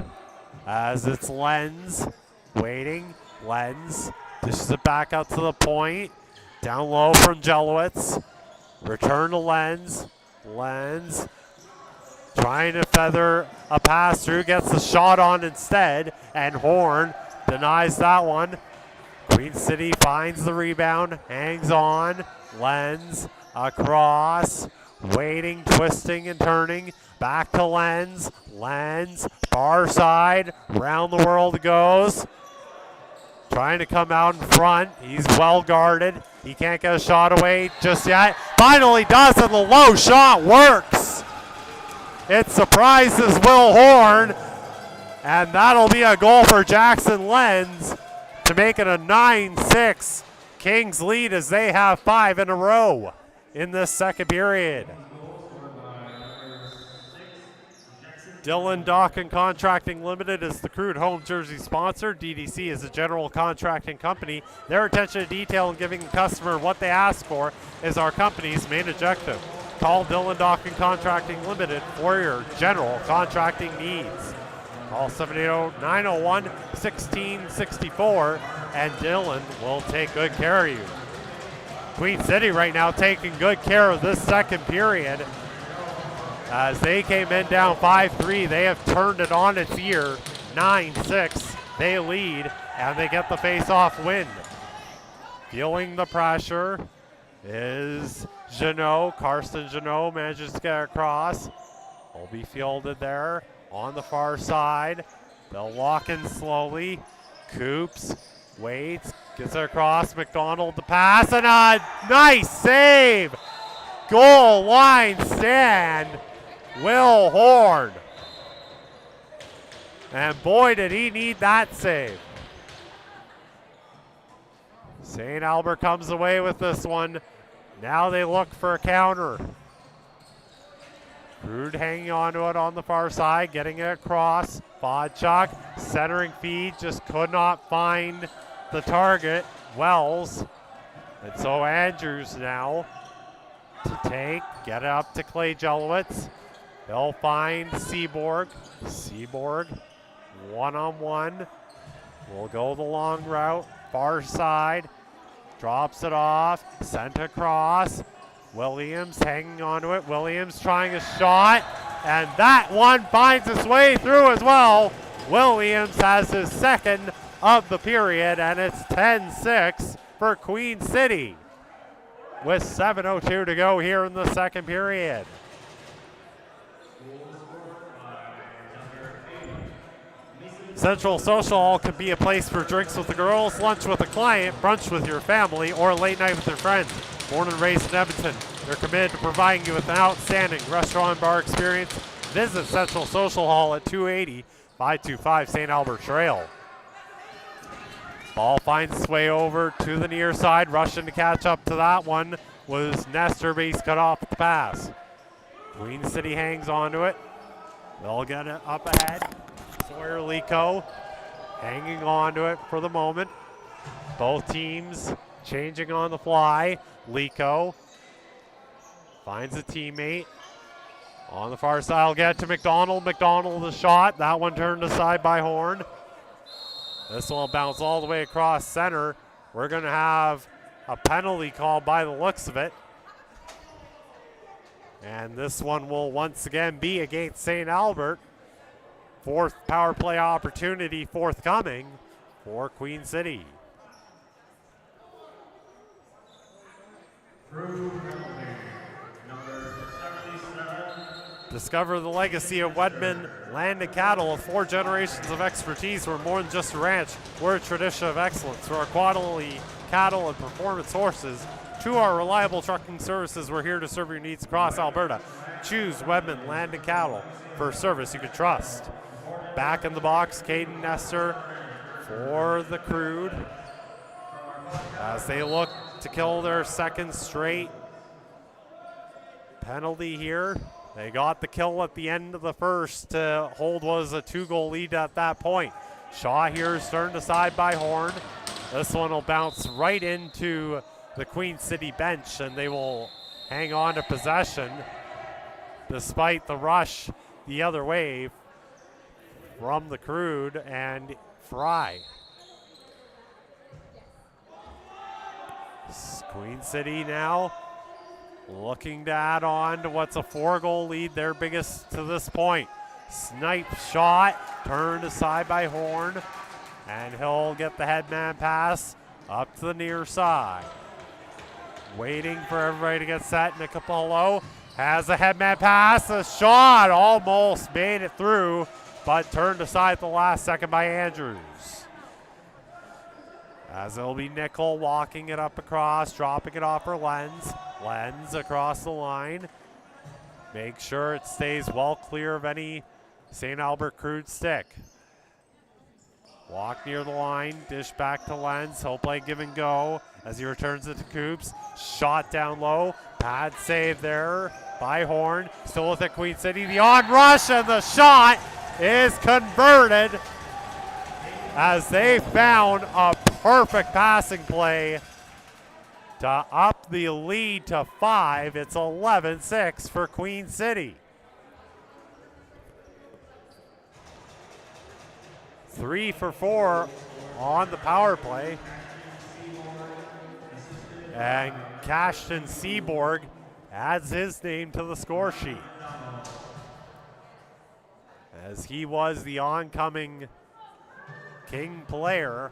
as it's Lenz waiting. Lenz dishes it back out to the point. Down low from Jelowitz. Return to Lenz. Lenz trying to feather a pass through. Gets the shot on instead. And Horn denies that one. Queen City finds the rebound. Hangs on. Lenz across. Waiting, twisting, and turning. Back to Lenz. Lenz, far side. Round the world goes. Trying to come out in front. He's well guarded. He can't get a shot away just yet. Finally does, and the low shot works. It surprises Will Horn, and that'll be a goal for Jackson Lenz to make it a 9-6 Kings lead as they have 5 in a row in this second period. Dylan Dawkin Contracting Limited is the Crude home jersey sponsor. DDC is a general contracting company. Their attention to detail and giving the customer what they ask for is our company's main objective. Call Dylan Dawkin Contracting Limited for your general contracting needs. Call 780-901-1664 and Dylan will take good care of you. Queen City right now taking good care of this second period. As they came in down 5-3, they have turned it on its ear. 9-6, they lead, and they get the face-off win. Feeling the pressure is Jeannot. Karsten Jeannot manages to get across. Will be fielded there on the far side. They'll walk in slowly. Coops waits, gets it across. McDonald the pass, and a nice save. Goal line stand. Will Horn. And boy, did he need that save. St. Albert comes away with this one. Now they look for a counter. Crude hanging on to it on the far side, getting it across. Bodchuk, centering feed, just could not find the target, Wells. And so Andrews now to take, get it up to Clay Jelowitz. He'll find Seaborg. Seaborg, one-on-one. Will go the long route, far side. Drops it off, sent across. Williams hanging onto it. Williams trying a shot, and that one finds its way through as well. Williams has his second of the period, and it's 10-6 for Queen City with 7:02 to go here in the second period. Central Social Hall can be a place for drinks with the girls, lunch with a client, brunch with your family, or late night with your friends. Born and raised in Edmonton, they're committed to providing you with an outstanding restaurant and bar experience. Visit Central Social Hall at 280-525 St. Albert Trail. Ball finds its way over to the near side. Rushing to catch up to that one was Nestor, but he's cut off the pass. Queen City hangs onto it. They'll get it up ahead. Sawyer Lico hanging on to it for the moment. Both teams changing on the fly. Lico finds a teammate. On the far side, will get to McDonald. McDonald the shot. That one turned aside by Horn. This one will bounce all the way across center. We're going to have a penalty called by the looks of it. And this one will once again be against St. Albert. Fourth power play opportunity forthcoming for Queen City. Discover the legacy of Wedman Land and Cattle with 4 generations of expertise. We're more than just a ranch. We're a tradition of excellence. Through our quality cattle and performance horses, to our reliable trucking services, we're here to serve your needs across Alberta. Choose Wedman Land and Cattle for service you can trust. Back in the box, Caden Nestor for the Crude as they look to kill their second straight penalty here. They got the kill at the end of the first to hold was a 2-goal lead at that point. Shaw here is turned aside by Horn. This one will bounce right into the Queen City bench, and they will hang on to possession despite the rush the other way from the Crude and Fry. Queen City now looking to add on to what's a 4-goal lead, their biggest to this point. Snipe shot, turned aside by Horn, and he'll get the headman pass up to the near side. Waiting for everybody to get set. Nicapolo has a headman pass, a shot, almost made it through, but turned aside at the last second by Andrews. As it'll be Nickel walking it up across, dropping it off for Lenz. Lenz across the line. Make sure it stays well clear of any St. Albert Crude stick. Walk near the line, dish back to Lenz. He'll play give and go as he returns it to Coops. Shot down low, pad save there by Horn. Still with it, Queen City. The on rush and the shot is converted as they found a perfect passing play to up the lead to 5. It's 11-6 for Queen City. 3 for 4 on the power play. And Cashton Seaborg adds his name to the score sheet, as he was the oncoming King player,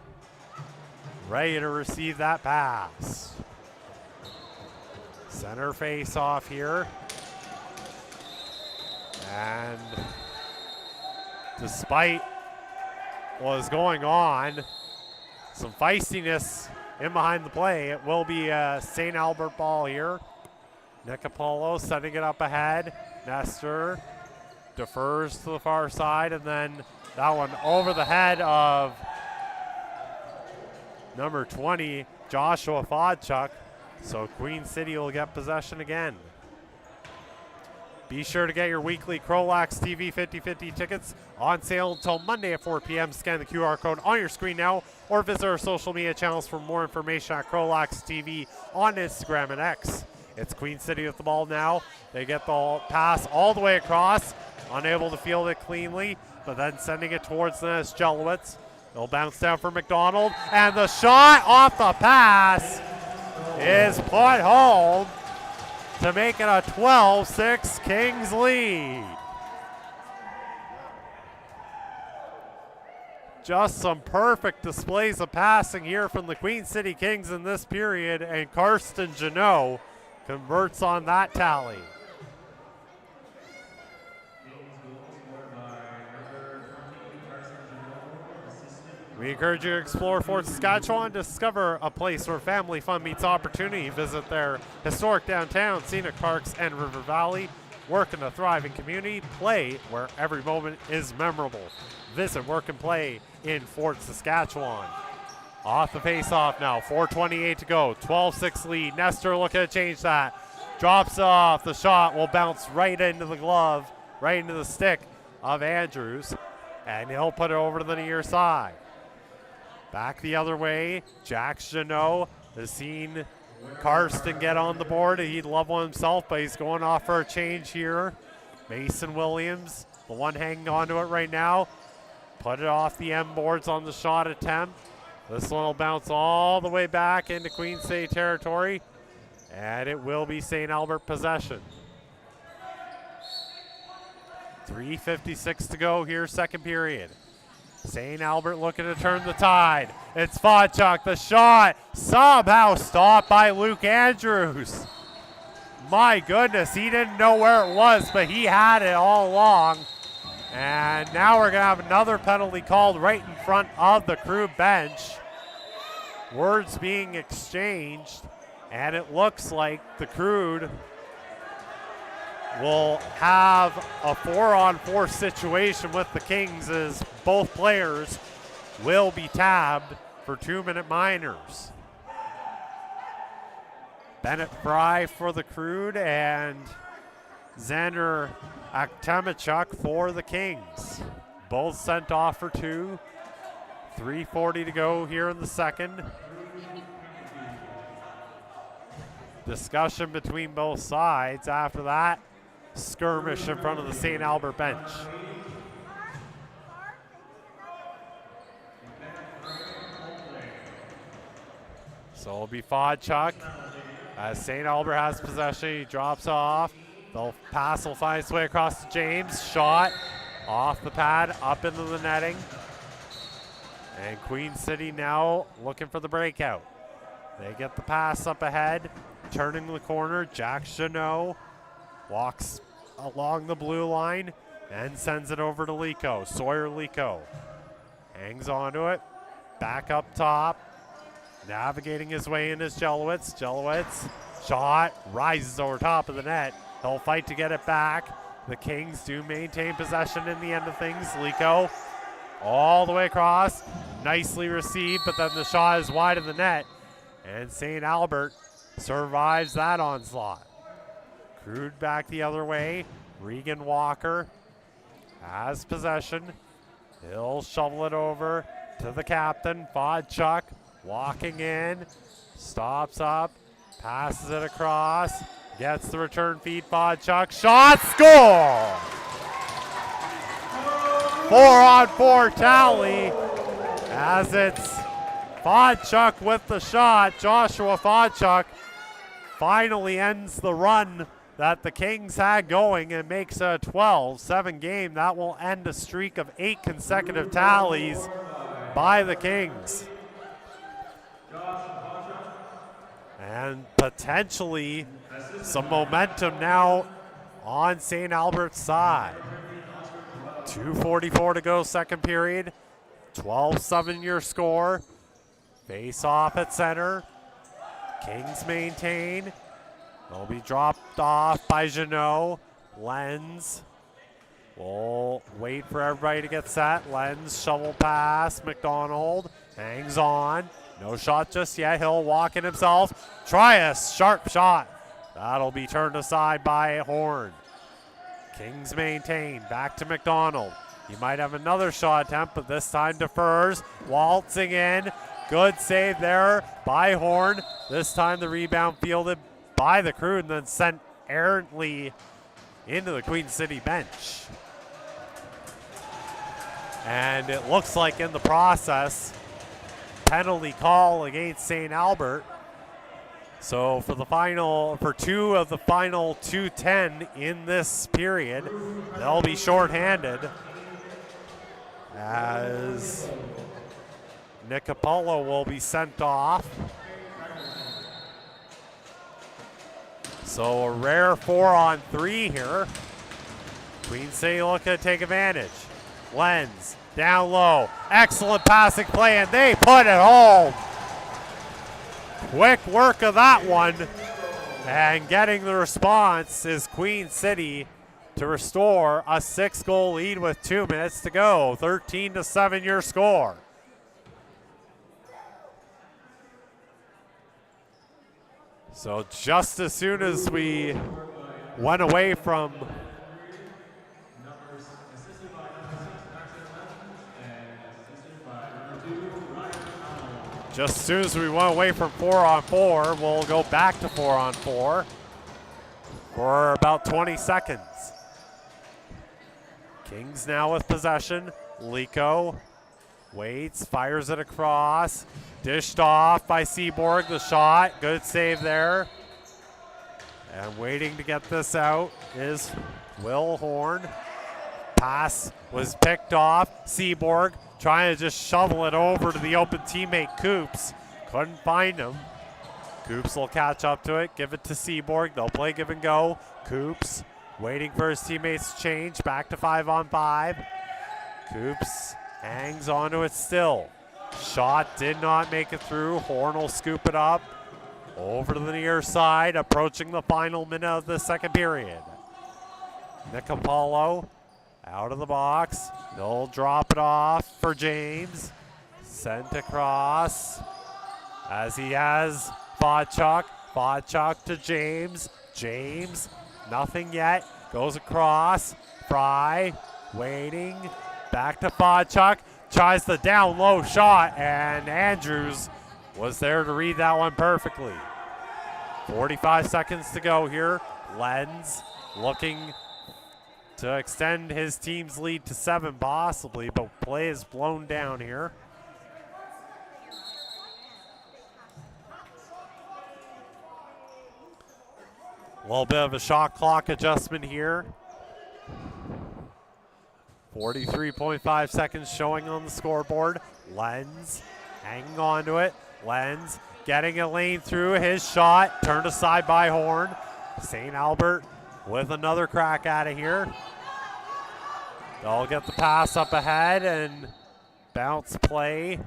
ready to receive that pass. Center face off here. And despite what is going on, some feistiness in behind the play, it will be a St. Albert ball here. Nick Apollo setting it up ahead. Nestor defers to the far side, and then that one over the head of number 20, Joshua Fodchuk. So Queen City will get possession again. Be sure to get your weekly CROW LAX TV 50/50 tickets on sale until Monday at 4 p.m. Scan the QR code on your screen now or visit our social media channels for more information at CROW LAX TV on Instagram and X. It's Queen City with the ball now. They get the pass all the way across, unable to field it cleanly, but then sending it towards the net is Jelowitz. They'll bounce down for McDonald, and the shot off the pass is put home to make it a 12-6 Kings lead. Just some perfect displays of passing here from the Queen City Kings in this period, and Karsten Janot converts on that tally. We encourage you to explore Fort Saskatchewan, discover a place where family fun meets opportunity. Visit their historic downtown, scenic parks, and River Valley. Work in a thriving community. Play where every moment is memorable. Visit Work and Play in Fort Saskatchewan. Off the face-off now, 4:28 to go, 12-6 lead. Nestor looking to change that. Drops off, the shot will bounce right into the glove, right into the stick of Andrews, and he'll put it over to the near side. Back the other way, Jack Janot has seen Karsten get on the board. He'd love one himself, but he's going off for a change here. Mason Williams, the one hanging on to it right now. Put it off the M boards on the shot attempt. This one will bounce all the way back into Queen City territory, and it will be St. Albert possession. 3:56 to go here, second period. St. Albert looking to turn the tide. It's Fodchuk, the shot somehow stopped by Luke Andrews. My goodness, he didn't know where it was, but he had it all along. And now we're gonna have another penalty called right in front of the Crude bench. Words being exchanged, and it looks like the Crude will have a 4-on-4 situation with the Kings, as both players will be tabbed for 2-minute minors. Bennett Fry for the Crude and Xander Aktemachuk for the Kings. Both sent off for 2. 3:40 to go here in the second. Discussion between both sides. After that, skirmish in front of the St. Albert bench. So it'll be Fodchuk as St. Albert has possession. He drops off. The pass will find its way across to James. Shot off the pad, up into the netting. And Queen City now looking for the breakout. They get the pass up ahead, turning the corner. Jack Janot walks along the blue line and sends it over to Lico. Sawyer Lico hangs onto it, back up top, navigating his way in is Jelowitz. Jelowitz shot rises over top of the net He'll fight to get it back. The Kings do maintain possession in the end of things. Lico all the way across. Nicely received, but then the shot is wide of the net. And St. Albert survives that onslaught. Crude back the other way. Regan Walker has possession. He'll shovel it over to the captain, Vodchuk, walking in, stops up, passes it across, gets the return feed, Vodchuk, shot, score! 4-on-4 tally as it's Vodchuk with the shot. Joshua Vodchuk finally ends the run that the Kings had going and makes a 12-7 game. That will end a streak of 8 consecutive tallies by the Kings. And potentially some momentum now on St. Albert's side. 2:44 to go, second period. 12-7 your score. Face off at center. Kings maintain. They'll be dropped off by Janot. Lenz will wait for everybody to get set. Lenz shovel pass. McDonald hangs on. No shot just yet. He'll walk in himself. Try a sharp shot. That'll be turned aside by Horn. Kings maintain. Back to McDonald. He might have another shot attempt, but this time defers. Waltzing in. Good save there by Horn. This time the rebound fielded by the Crude and then sent errantly into the Queen City bench. And it looks like in the process, penalty call against St. Albert. So for 2 of the final 2:10 in this period, they'll be shorthanded as Nick Apollo will be sent off. So a rare 4-on-3 here. Queen City looking to take advantage. Lenz down low. Excellent passing play, and they put it home. Quick work of that one. And getting the response is Queen City to restore a 6-goal lead with 2 minutes to go. 13-7 your score. So just as soon as we went away from Just as soon as we went away from 4-on-4, we'll go back to 4-on-4 for about 20 seconds. Kings now with possession. Lico waits, fires it across. Dished off by Seaborg, the shot. Good save there. And waiting to get this out is Will Horn. Pass was picked off. Seaborg trying to just shovel it over to the open teammate Coops. Couldn't find him. Coops will catch up to it, give it to Seaborg. They'll play give and go. Coops waiting for his teammates to change. Back to 5-on-5. Coops hangs onto it still. Shot did not make it through. Horn will scoop it up. Over to the near side, approaching the final minute of the second period. Nick Apollo out of the box. They'll drop it off for James. Sent across as he has Vodchuk. Vodchuk to James. James, nothing yet. Goes across. Fry, waiting. Back to Vodchuk. Tries the down low shot, and Andrews was there to read that one perfectly. 45 seconds to go here. Lenz looking to extend his team's lead to 7 possibly, but play is blown down here. A little bit of a shot clock adjustment here. 43.5 seconds showing on the scoreboard. Lenz hanging on to it. Lenz getting a lane through. His shot turned aside by Horn. St. Albert with another crack at it here. They'll get the pass up ahead, and bounce play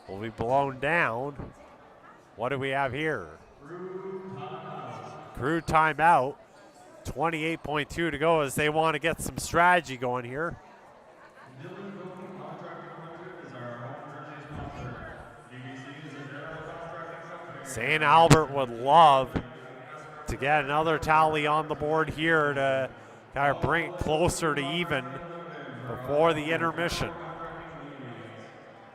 will be blown down. What do we have here? Crude timeout. 28.2 to go as they want to get some strategy going here. Dylan Doken Contracting Limited is our home jersey sponsor. DBC is a general contracting company. St. Albert would love to get another tally on the board here to kind of bring it closer to even before the intermission.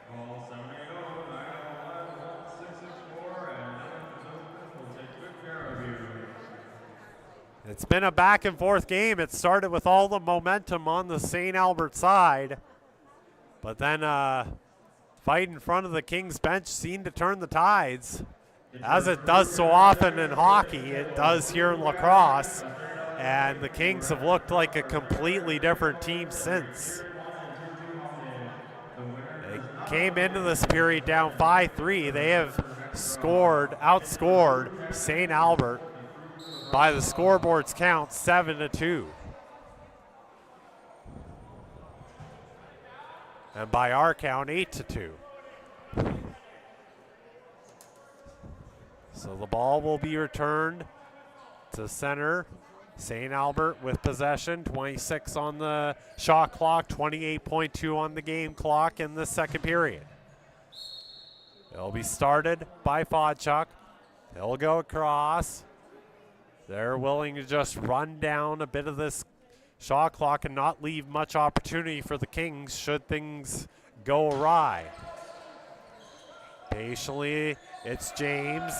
Call 780-911-1664 and Dylan Doken will take good care of you. It's been a back and forth game. It started with all the momentum on the St. Albert side, but then fight in front of the Kings bench seemed to turn the tides. As it does so often in hockey, it does here in lacrosse, and the Kings have looked like a completely different team since. They came into this period down 5-3. They have outscored St. Albert by the scoreboard's count 7-2. And by our count 8-2. So the ball will be returned to center. St. Albert with possession, 26 on the shot clock, 28.2 on the game clock in the second period. It'll be started by Fodchuk. He'll go across. They're willing to just run down a bit of this shot clock and not leave much opportunity for the Kings should things go awry. Patiently, it's James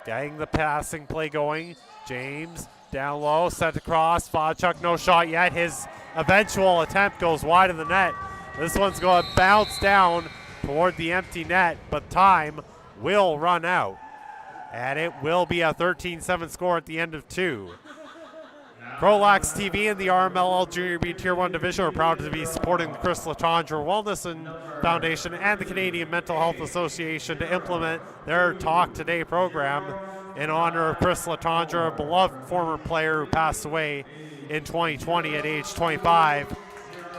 getting the passing play going. James down low, set across. Fodchuk, no shot yet. His eventual attempt goes wide of the net. This one's going to bounce down toward the empty net, but time will run out. And it will be a 13-7 score at the end of 2. CROW LAX TV and the RMLL Junior B Tier 1 Division are proud to be supporting the Chris Letendre Wellness Foundation and the Canadian Mental Health Association to implement their Talk Today program in honor of Chris Letendre, a beloved former player who passed away in 2020 at age 25.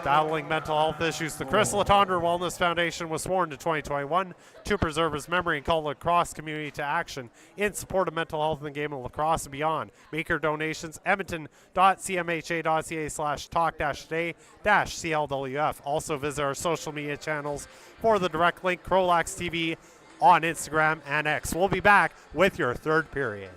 Battling mental health issues, the Chris Letendre Wellness Foundation was formed in 2021 to preserve his memory and call the lacrosse community to action in support of mental health in the game of lacrosse and beyond. Make your donations, edmonton.cmha.ca/talk-today-CLWF. Also visit our social media channels for the direct link, CROW LAX TV on Instagram and X. We'll be back with your third period.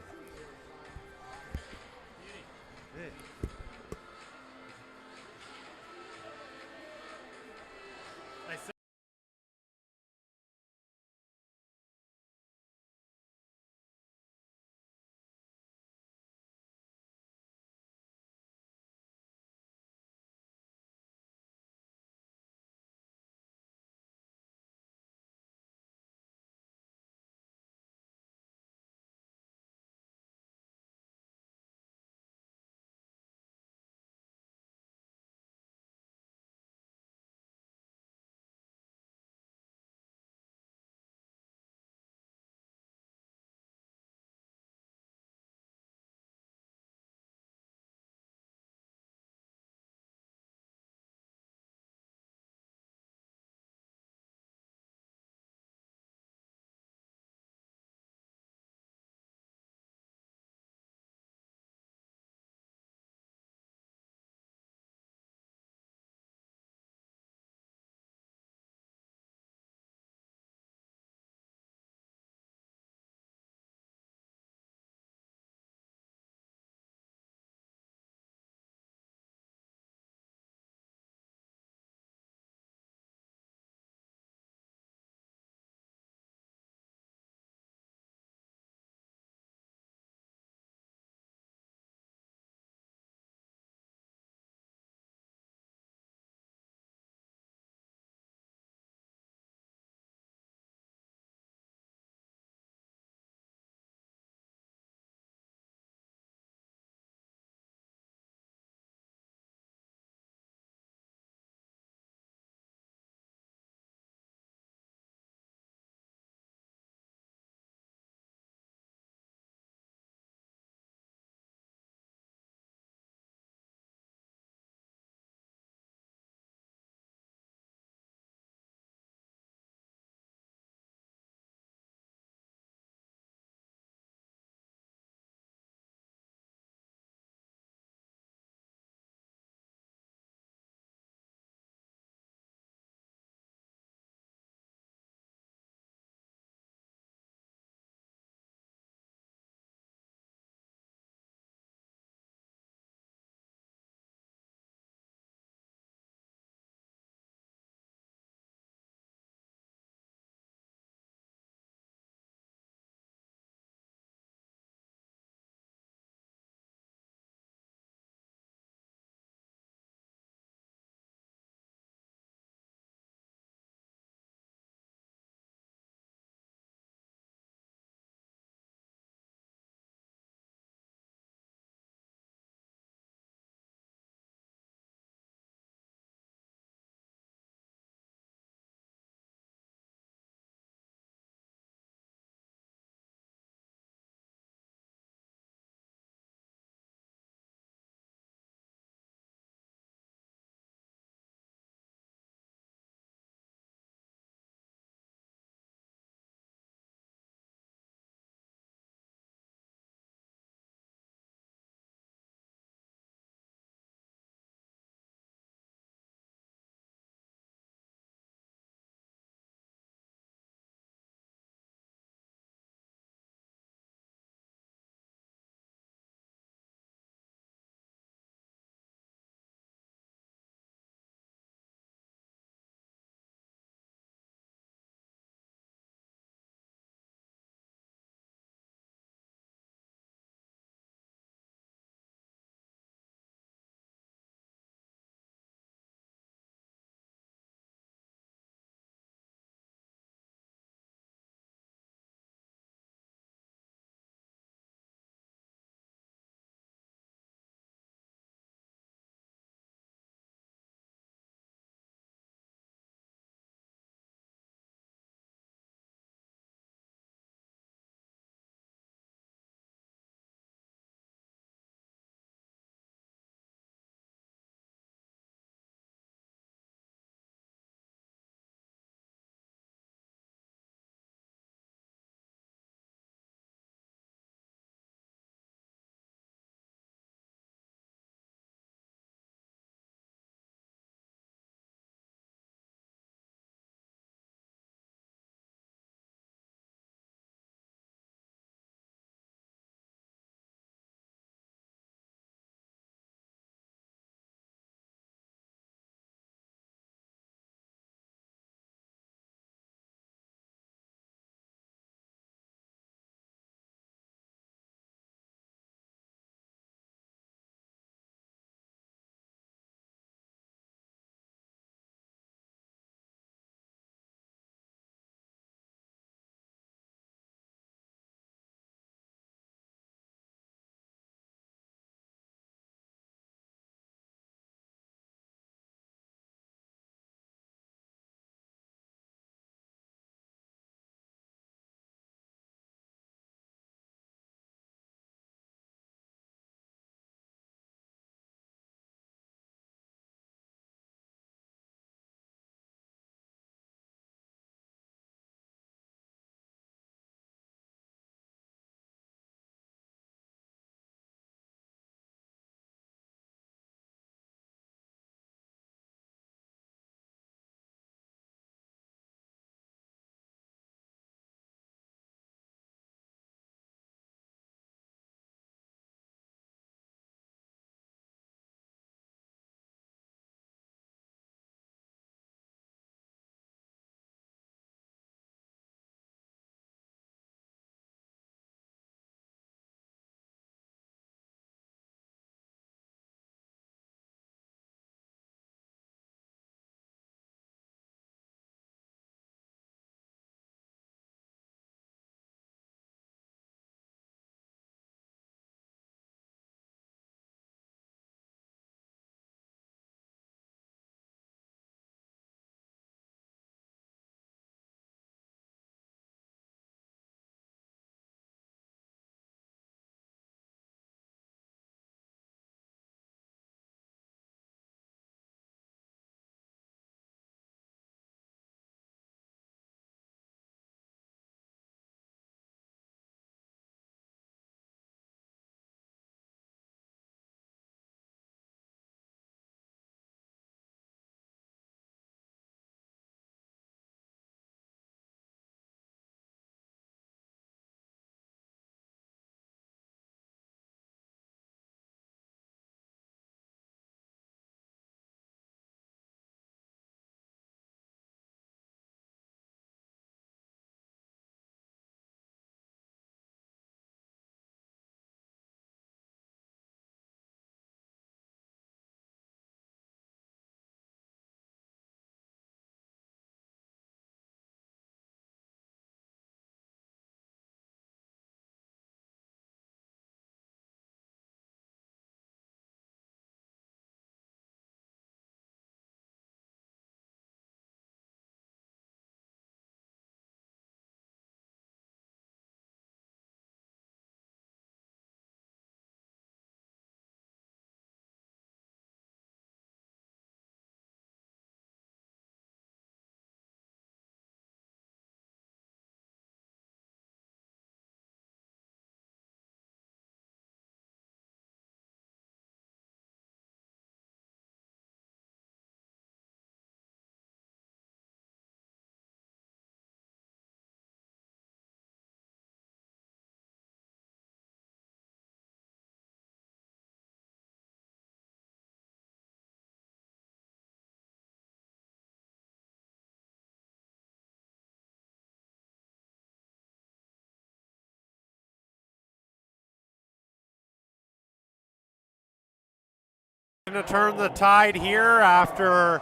To turn the tide here after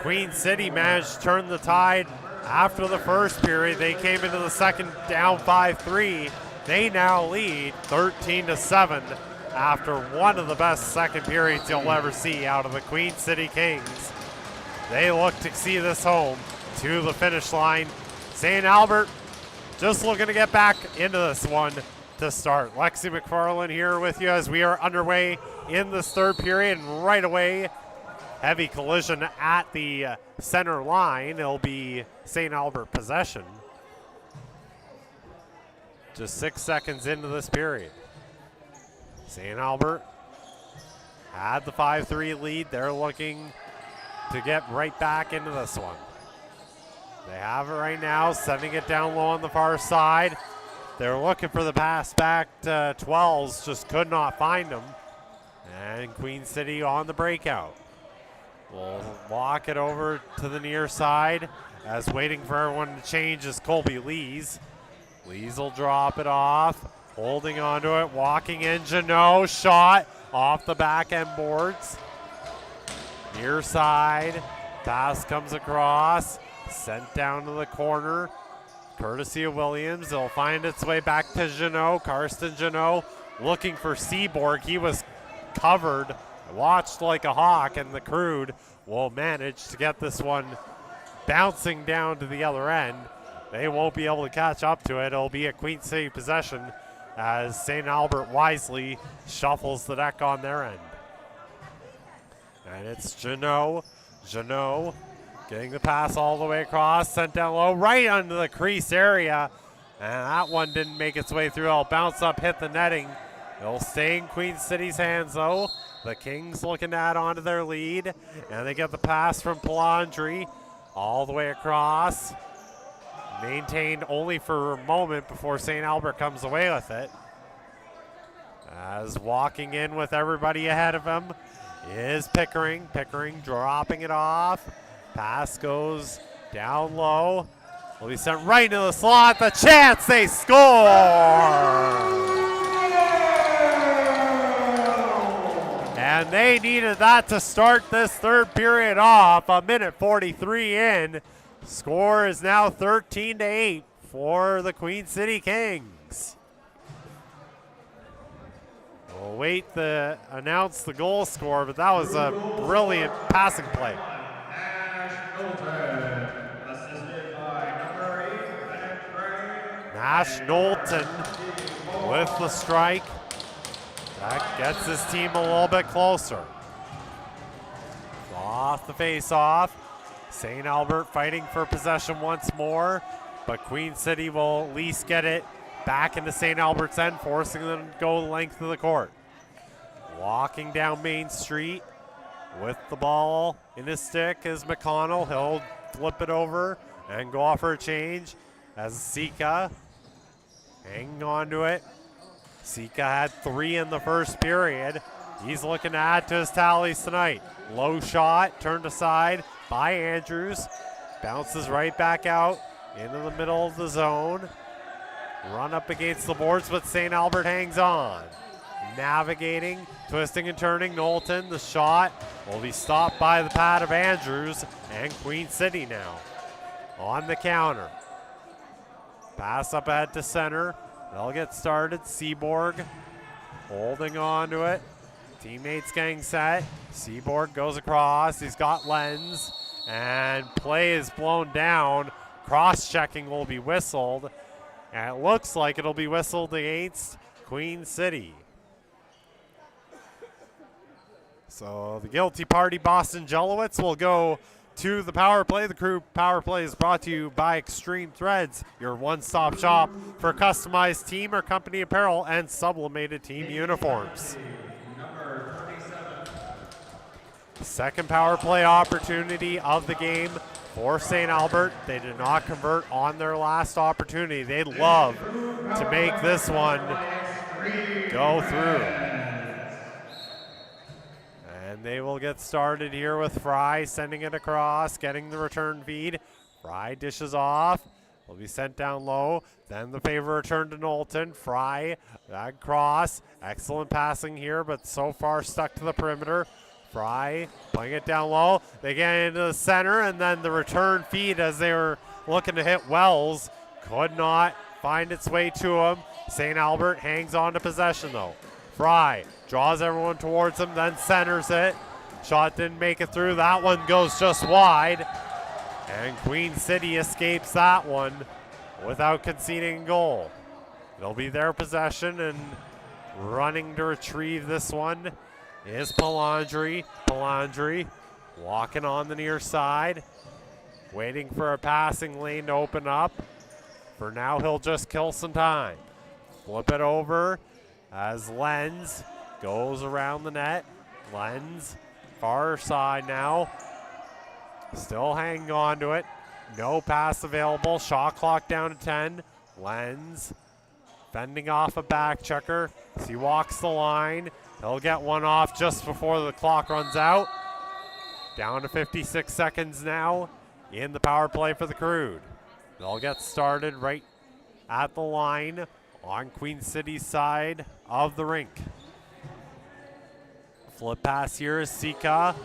Queen City managed to turn the tide after the first period. They came into the second down 5-3. They now lead 13-7 after one of the best second periods you'll ever see out of the Queen City Kings. They look to see this home to the finish line. St. Albert just looking to get back into this one to start. Lexi McFarland here with you as we are underway in this third period, and right away, heavy collision at the center line. It'll be St. Albert possession. Just 6 seconds into this period. St. Albert had the 5-3 lead. They're looking to get right back into this one. They have it right now, sending it down low on the far side. They're looking for the pass back to 12s, just could not find them. And Queen City on the breakout. We'll walk it over to the near side as waiting for everyone to change is Colby Lees. Lees will drop it off, holding onto it, walking in. Janot, shot off the back end boards. Near side, pass comes across, sent down to the corner. Courtesy of Williams, it'll find its way back to Janot. Karsten Janot looking for Seaborg. He was covered, watched like a hawk, and the Crude will manage to get this one bouncing down to the other end. They won't be able to catch up to it. It'll be a Queen City possession as St. Albert wisely shuffles the deck on their end. And it's Janot. Janot getting the pass all the way across, sent down low, right under the crease area. And that one didn't make its way through. It'll bounce up, hit the netting. It'll stay in Queen City's hands, though. The Kings looking to add on to their lead. And they get the pass from Palandri all the way across. Maintained only for a moment before St. Albert comes away with it. As walking in with everybody ahead of him is Pickering. Pickering dropping it off. Pass goes down low. Will be sent right into the slot. The chance, they score! And they needed that to start this third period off. A minute 43 in. Score is now 13-8 for the Queen City Kings. We'll wait to announce the goal score, but that was a brilliant passing play. Nash Knowlton with the strike. That gets his team a little bit closer. Off the face-off. St. Albert fighting for possession once more, but Queen City will at least get it back into St. Albert's end, forcing them to go the length of the court. Walking down Main Street with the ball in his stick is McConnell. He'll flip it over and go off for a change as Sika hanging on to it. Sika had 3 in the first period. He's looking to add to his tallies tonight. Low shot, turned aside by Andrews. Bounces right back out into the middle of the zone. Run up against the boards, but St. Albert hangs on. Navigating, twisting and turning, Knowlton. The shot will be stopped by the pad of Andrews, and Queen City now on the counter. Pass up ahead to center. They'll get started. Seaborg holding on to it. Teammates getting set. Seaborg goes across. He's got Lenz, and play is blown down. Cross-checking will be whistled, and it looks like it'll be whistled against Queen City. So the guilty party, Boston Jelowitz, will go to the power play. The Crew power play is brought to you by Extreme Threads, your one-stop shop for customized team or company apparel and sublimated team uniforms. Second power play opportunity of the game for St. Albert. They did not convert on their last opportunity. They'd love to make this one go through. And they will get started here with Fry sending it across, getting the return feed. Fry dishes off, will be sent down low. Then the favor return to Knowlton. Fry, that cross, excellent passing here, but so far stuck to the perimeter. Fry playing it down low. They get into the center, and then the return feed as they were looking to hit Wells could not find its way to him. St. Albert hangs on to possession though. Fry draws everyone towards him, then centers it. Shot didn't make it through. That one goes just wide. And Queen City escapes that one without conceding a goal. It'll be their possession, and running to retrieve this one is Palandri. Palandri walking on the near side, waiting for a passing lane to open up. For now, he'll just kill some time. Flip it over as Lenz goes around the net. Lenz, far side now. Still hanging on to it. No pass available. Shot clock down to 10. Lenz fending off a back checker as he walks the line. He'll get one off just before the clock runs out. Down to 56 seconds now in the power play for the Crude. They'll get started right at the line on Queen City's side of the rink. Flip pass here is Sika.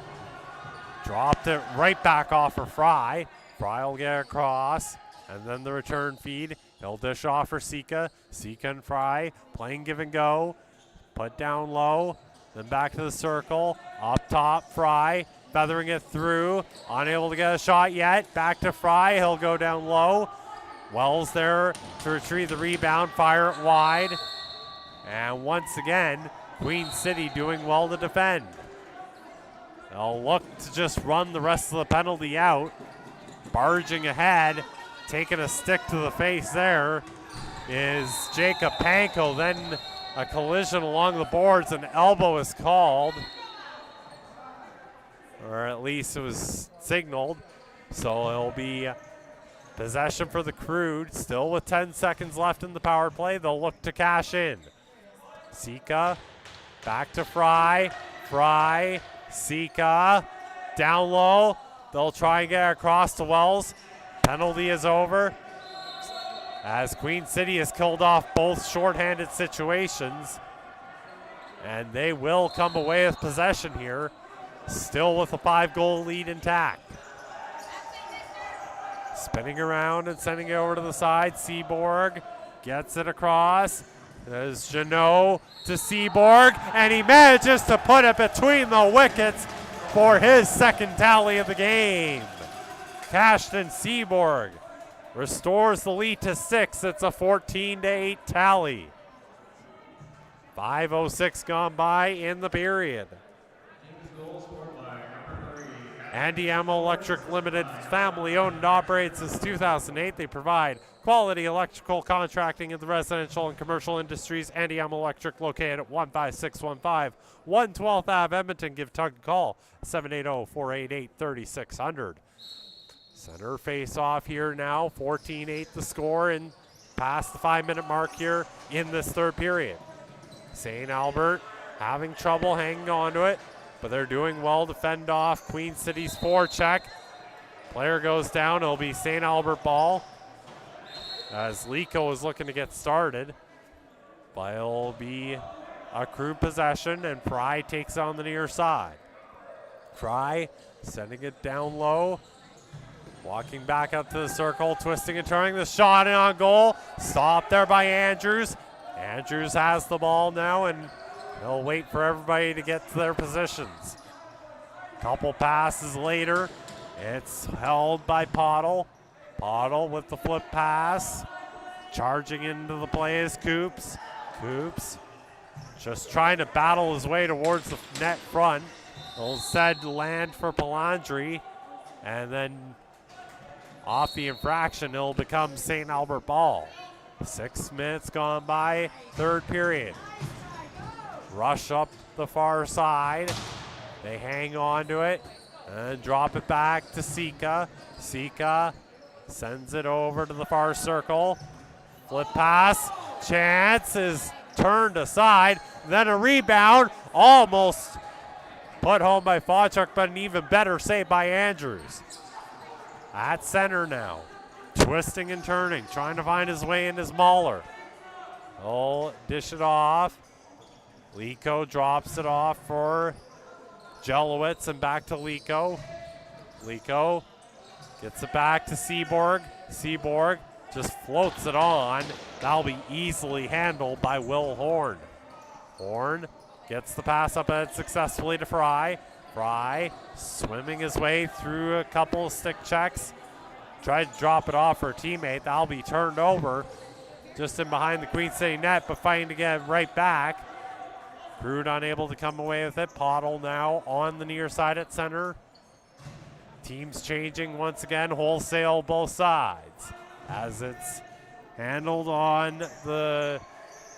Dropped it right back off for Fry. Fry will get across, and then the return feed. He'll dish off for Sika. Sika and Fry playing give and go. Put down low, then back to the circle. Up top, Fry feathering it through. Unable to get a shot yet. Back to Fry. He'll go down low. Wells there to retrieve the rebound. Fire it wide. And once again, Queen City doing well to defend. They'll look to just run the rest of the penalty out. Barging ahead, taking a stick to the face there is Jacob Panko. Then a collision along the boards, an elbow is called. Or at least it was signaled. So it'll be possession for the Crude. Still with 10 seconds left in the power play. They'll look to cash in. Sika back to Fry. Fry. Sika down low. They'll try and get across to Wells. Penalty is over as Queen City has killed off both shorthanded situations. And they will come away with possession here, still with a 5-goal lead intact. Spinning around and sending it over to the side. Seaborg gets it across. There's Janot to Seaborg, and he manages to put it between the wickets for his second tally of the game. Cashton Seaborg restores the lead to 6. It's a 14-8 tally. 5:06 gone by in the period. Andy Ammo Electric Limited, family owned and operates since 2008. They provide quality electrical contracting in the residential and commercial industries. Andy Ammo Electric, located at 15615 112th Ave, Edmonton. Give Tug a call, 780-488-3600. Center face off here now, 14-8 the score, and past the 5-minute mark here in this third period. St. Albert having trouble hanging on to it, but they're doing well to fend off Queen City's forecheck. Player goes down. It'll be St. Albert ball as Lico is looking to get started. But it'll be a Crude possession, and Fry takes on the near side. Fry sending it down low. Walking back up to the circle, twisting and turning. The shot in on goal. Stopped there by Andrews. Andrews has the ball now, and he'll wait for everybody to get to their positions. Couple passes later, it's held by Pottle. Pottle with the flip pass. Charging into the play is Coops. Coops just trying to battle his way towards the net front. He'll instead land for Palandri, and then off the infraction, it'll become St. Albert ball. 6 minutes gone by, third period. Rush up the far side. They hang on to it and drop it back to Sika. Sika sends it over to the far circle. Flip pass. Chance is turned aside. Then a rebound. Almost put home by Fawchuk, but an even better save by Andrews. At center now. Twisting and turning. Trying to find his way into Mahler. Oh, dish it off. Lico drops it off for Jelowitz and back to Lico. Lico gets it back to Seaborg. Seaborg just floats it on. That'll be easily handled by Will Horn. Horn gets the pass up ahead successfully to Fry. Fry swimming his way through a couple of stick checks. Tried to drop it off for a teammate. That'll be turned over just in behind the Queen City net, but fighting to get it right back. Crude unable to come away with it. Pottle now on the near side at center. Teams changing once again, wholesale both sides. As it's handled on the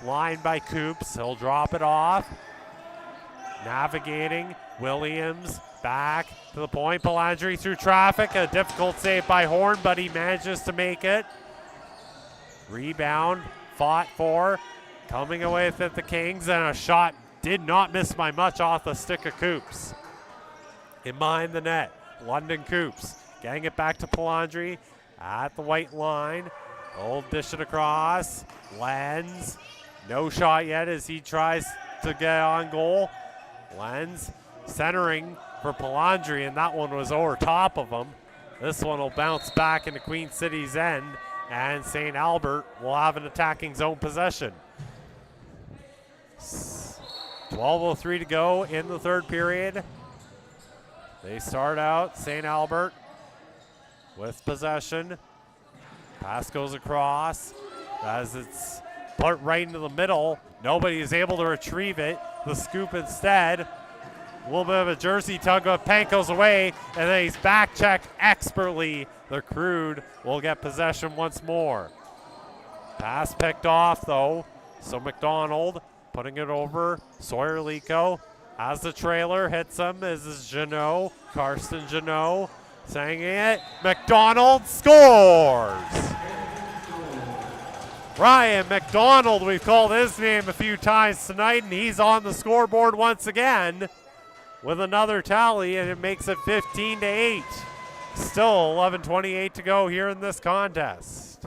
line by Coops. He'll drop it off. Navigating, Williams back to the point. Palandri through traffic. A difficult save by Horn, but he manages to make it. Rebound, fought for. Coming away with it, the Kings, and a shot did not miss by much off the stick of Coops. In behind the net, London Coops getting it back to Palandri at the white line. Old dish it across. Lenz, no shot yet as he tries to get on goal. Lenz centering for Palandri, and that one was over top of him. This one will bounce back into Queen City's end, and St. Albert will have an attacking zone possession. 12:03 to go in the third period. They start out, St. Albert with possession. Pass goes across as it's put right into the middle. Nobody is able to retrieve it. The scoop instead. A little bit of a jersey tug, but Pank goes away, and then he's back checked expertly. The Crude will get possession once more. Pass picked off though, so McDonald putting it over. Sawyer Lico has the trailer, hits him. This is Janot, Karsten Janot saying it. McDonald scores! Ryan McDonald, we've called his name a few times tonight, and he's on the scoreboard once again with another tally, and it makes it 15-8. Still 11:28 to go here in this contest.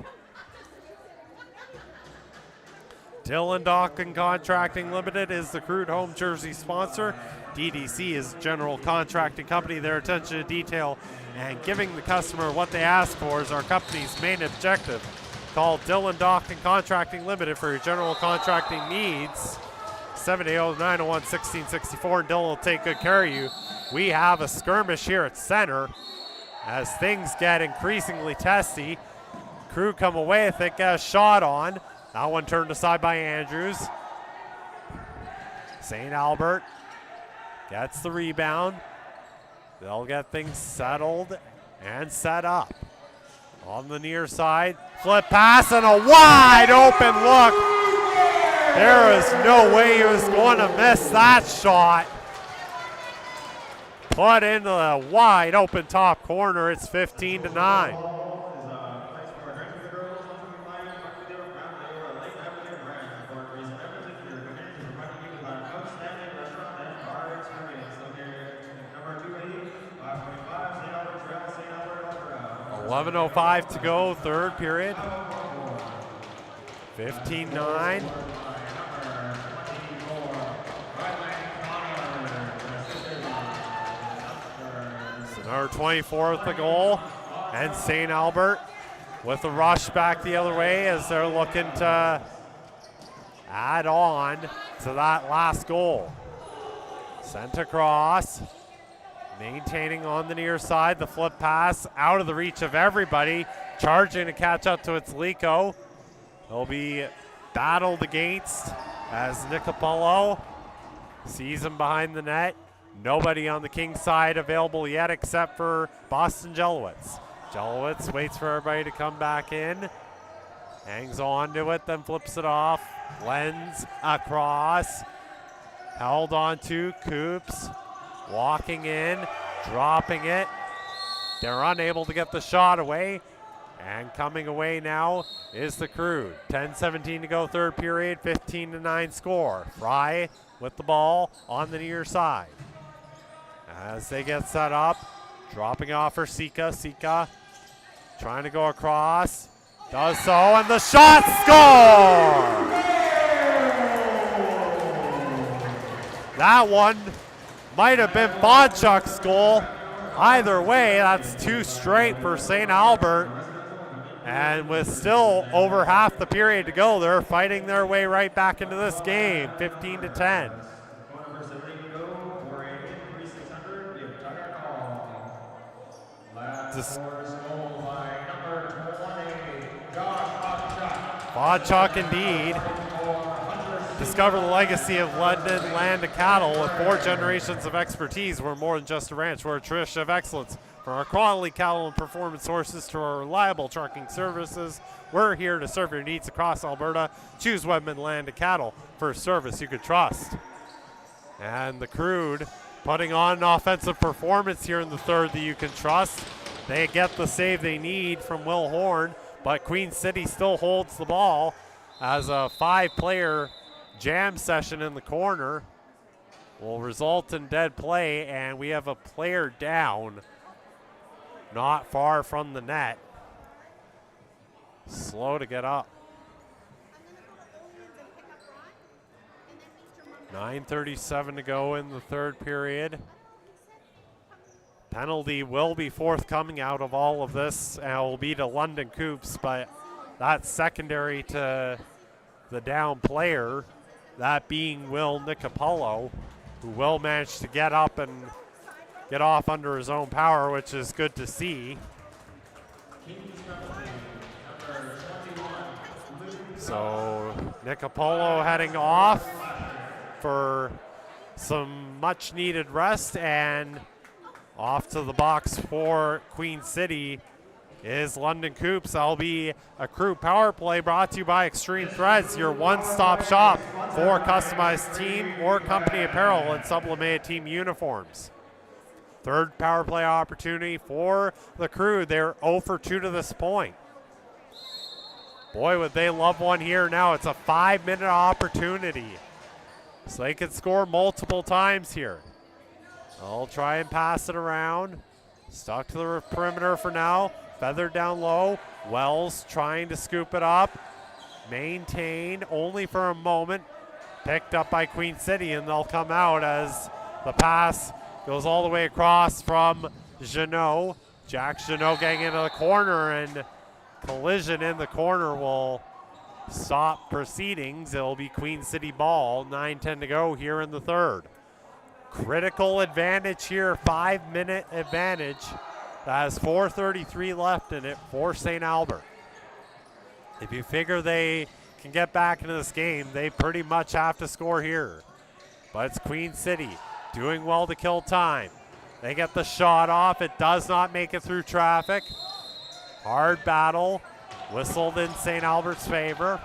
Dylan Dawkin Contracting Limited is the Crude home jersey sponsor. DDC is general contracting company. Their attention to detail and giving the customer what they ask for is our company's main objective. Call Dylan Dawkin Contracting Limited for your general contracting needs. 780-901-1664, and Dylan will take good care of you. We have a skirmish here at center as things get increasingly testy. Crew come away with it, get a shot on. That one turned aside by Andrews. St. Albert gets the rebound. They'll get things settled and set up. On the near side, flip pass and a wide open look. There is no way he was going to miss that shot. Put into the wide open top corner. It's 15-9. .11:05 to go, third period. 15-9. So number 24 with the goal. And St. Albert with a rush back the other way as they're looking to add on to that last goal. Sent across. Maintaining on the near side, the flip pass out of the reach of everybody. Charging to catch up to its Lico. He'll be battled against as Nicopolo sees him behind the net. Nobody on the Kings side available yet except for Boston Jelowitz. Jelowitz waits for everybody to come back in. Hangs on to it, then flips it off. Lenz across. Held on to Coops. Walking in, dropping it. They're unable to get the shot away. And coming away now is the Crude. 10:17 to go, third period, 15-9 score. Fry with the ball on the near side. As they get set up, dropping off for Sika. Sika trying to go across. Does so, and the shot score! That one might have been Bonchuk's goal. Either way, that's 2 straight for St. Albert. And with still over half the period to go, they're fighting their way right back into this game, 15-10. Bonchuk indeed. Discover the legacy of London Land and Cattle with 4 generations of expertise. We're more than just a ranch, we're a tradition of excellence. From our quality cattle and performance sources to our reliable trucking services, we're here to serve your needs across Alberta. Choose Wedman Land and Cattle for a service you can trust. And the Crude putting on an offensive performance here in the third that you can trust. They get the save they need from Will Horn, but Queen City still holds the ball as a 5-player jam session in the corner will result in dead play, and we have a player down not far from the net. Slow to get up. 9:37 to go in the third period. Penalty will be forthcoming out of all of this, and it will be to London Coops, but that's secondary to the down player, that being Will Nicopolo, who will manage to get up and get off under his own power, which is good to see. So Nicopolo heading off for some much needed rest, and off to the box for Queen City is London Coops. That'll be a Crew power play brought to you by Extreme Threads, your one-stop shop for customized team or company apparel and sublimated team uniforms. Third power play opportunity for the Crew. They're 0 for 2 to this point. Boy, would they love one here now. It's a 5-minute opportunity, so they can score multiple times here. They'll try and pass it around. Stuck to the perimeter for now. Feathered down low. Wells trying to scoop it up. Maintained only for a moment. Picked up by Queen City, and they'll come out as the pass goes all the way across from Jeannot. Jack Jeannot getting into the corner, and collision in the corner will stop proceedings. It'll be Queen City ball. 9:10 to go here in the third. Critical advantage here, 5-minute advantage. That has 4:33 left in it for St. Albert. If you figure they can get back into this game, they pretty much have to score here. But it's Queen City doing well to kill time. They get the shot off. It does not make it through traffic. Hard battle, whistled in St. Albert's favor.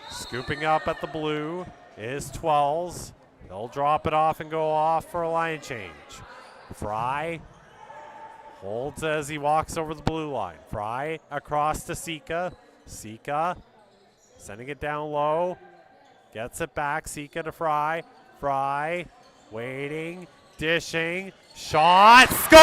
Scooping up at the blue is Twells. They'll drop it off and go off for a line change. Fry holds as he walks over the blue line. Fry across to Sika. Sika sending it down low. Gets it back. Sika to Fry. Fry waiting, dishing, shot, score!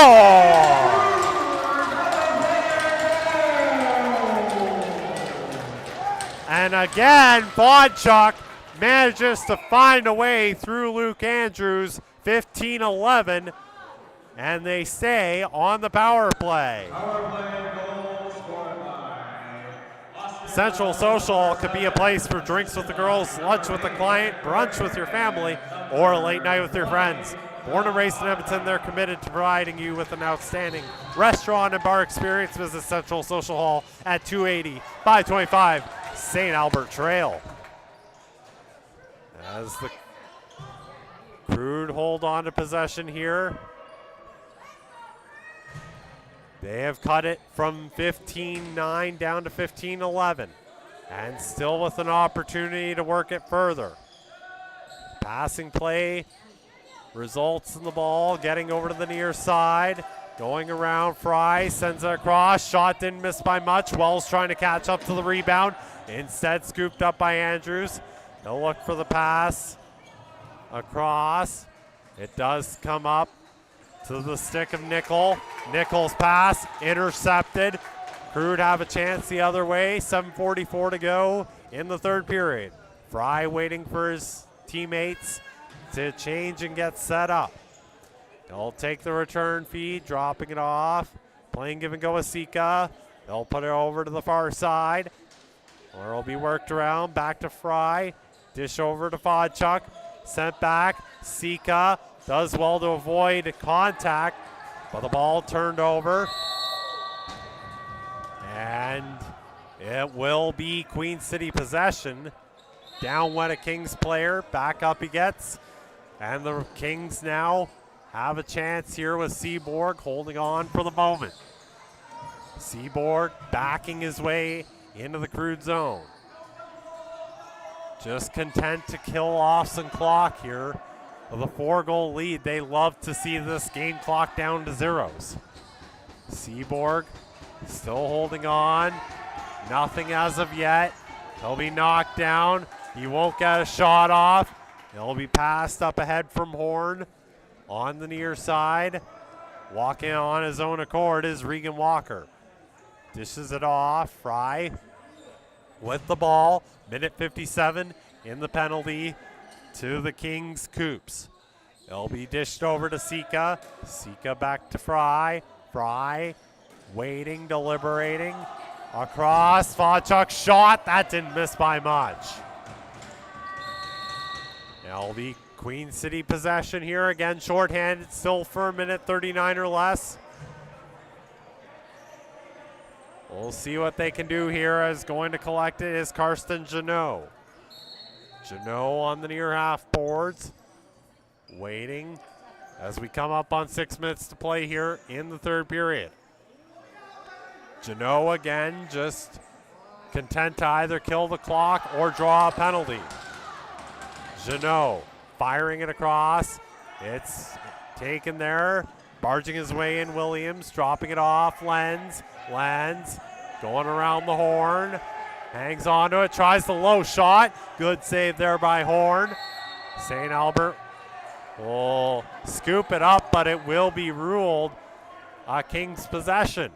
And again, Bonchuk manages to find a way through Luke Andrews, 15-11, and they stay on the power play. Central Social could be a place for drinks with the girls, lunch with the client, brunch with your family, or a late night with your friends. Born and raised in Edmonton, they're committed to providing you with an outstanding restaurant and bar experience. Visit Central Social Hall at 280 525 St. Albert Trail. As the Crude hold on to possession here. They have cut it from 15-9 down to 15-11, and still with an opportunity to work it further. Passing play results in the ball getting over to the near side. Going around, Fry sends it across. Shot didn't miss by much. Wells trying to catch up to the rebound. Instead scooped up by Andrews. They'll look for the pass across. It does come up to the stick of Nickel. Nickel's pass intercepted. Crude have a chance the other way. 7:44 to go in the third period. Fry waiting for his teammates. to change and get set up. They'll take the return feed, dropping it off. Playing give and go with Sika. They'll put it over to the far side. Or it'll be worked around. Back to Fry. Dish over to Fodchuk. Sent back. Sika does well to avoid contact. But the ball turned over. And it will be Queen City possession. Down went a Kings player. Back up he gets. And the Kings now have a chance here with Seaborg holding on for the moment. Seaborg backing his way into the Crude zone. Just content to kill off some clock here. With a 4-goal lead, they love to see this game clock down to zeros. Seaborg still holding on. Nothing as of yet. He'll be knocked down. He won't get a shot off. He'll be passed up ahead from Horn. On the near side, walking on his own accord is Regan Walker. Dishes it off. Fry with the ball. Minute 57 in the penalty to the Kings Coops. It'll be dished over to Sika. Sika back to Fry. Fry waiting, deliberating. Across. Fodchuk shot. That didn't miss by much. It'll be Queen City possession here. Again, shorthanded still for a minute 39 or less. We'll see what they can do here as going to collect it is Karsten Janot. Janot on the near half boards. Waiting as we come up on 6 minutes to play here in the third period. Janot again just content to either kill the clock or draw a penalty. Janot firing it across. It's taken there. Barging his way in, Williams. Dropping it off, Lenz. Lenz going around the horn. Hangs onto it, tries the low shot. Good save there by Horn. St. Albert will scoop it up, but it will be ruled a Kings possession.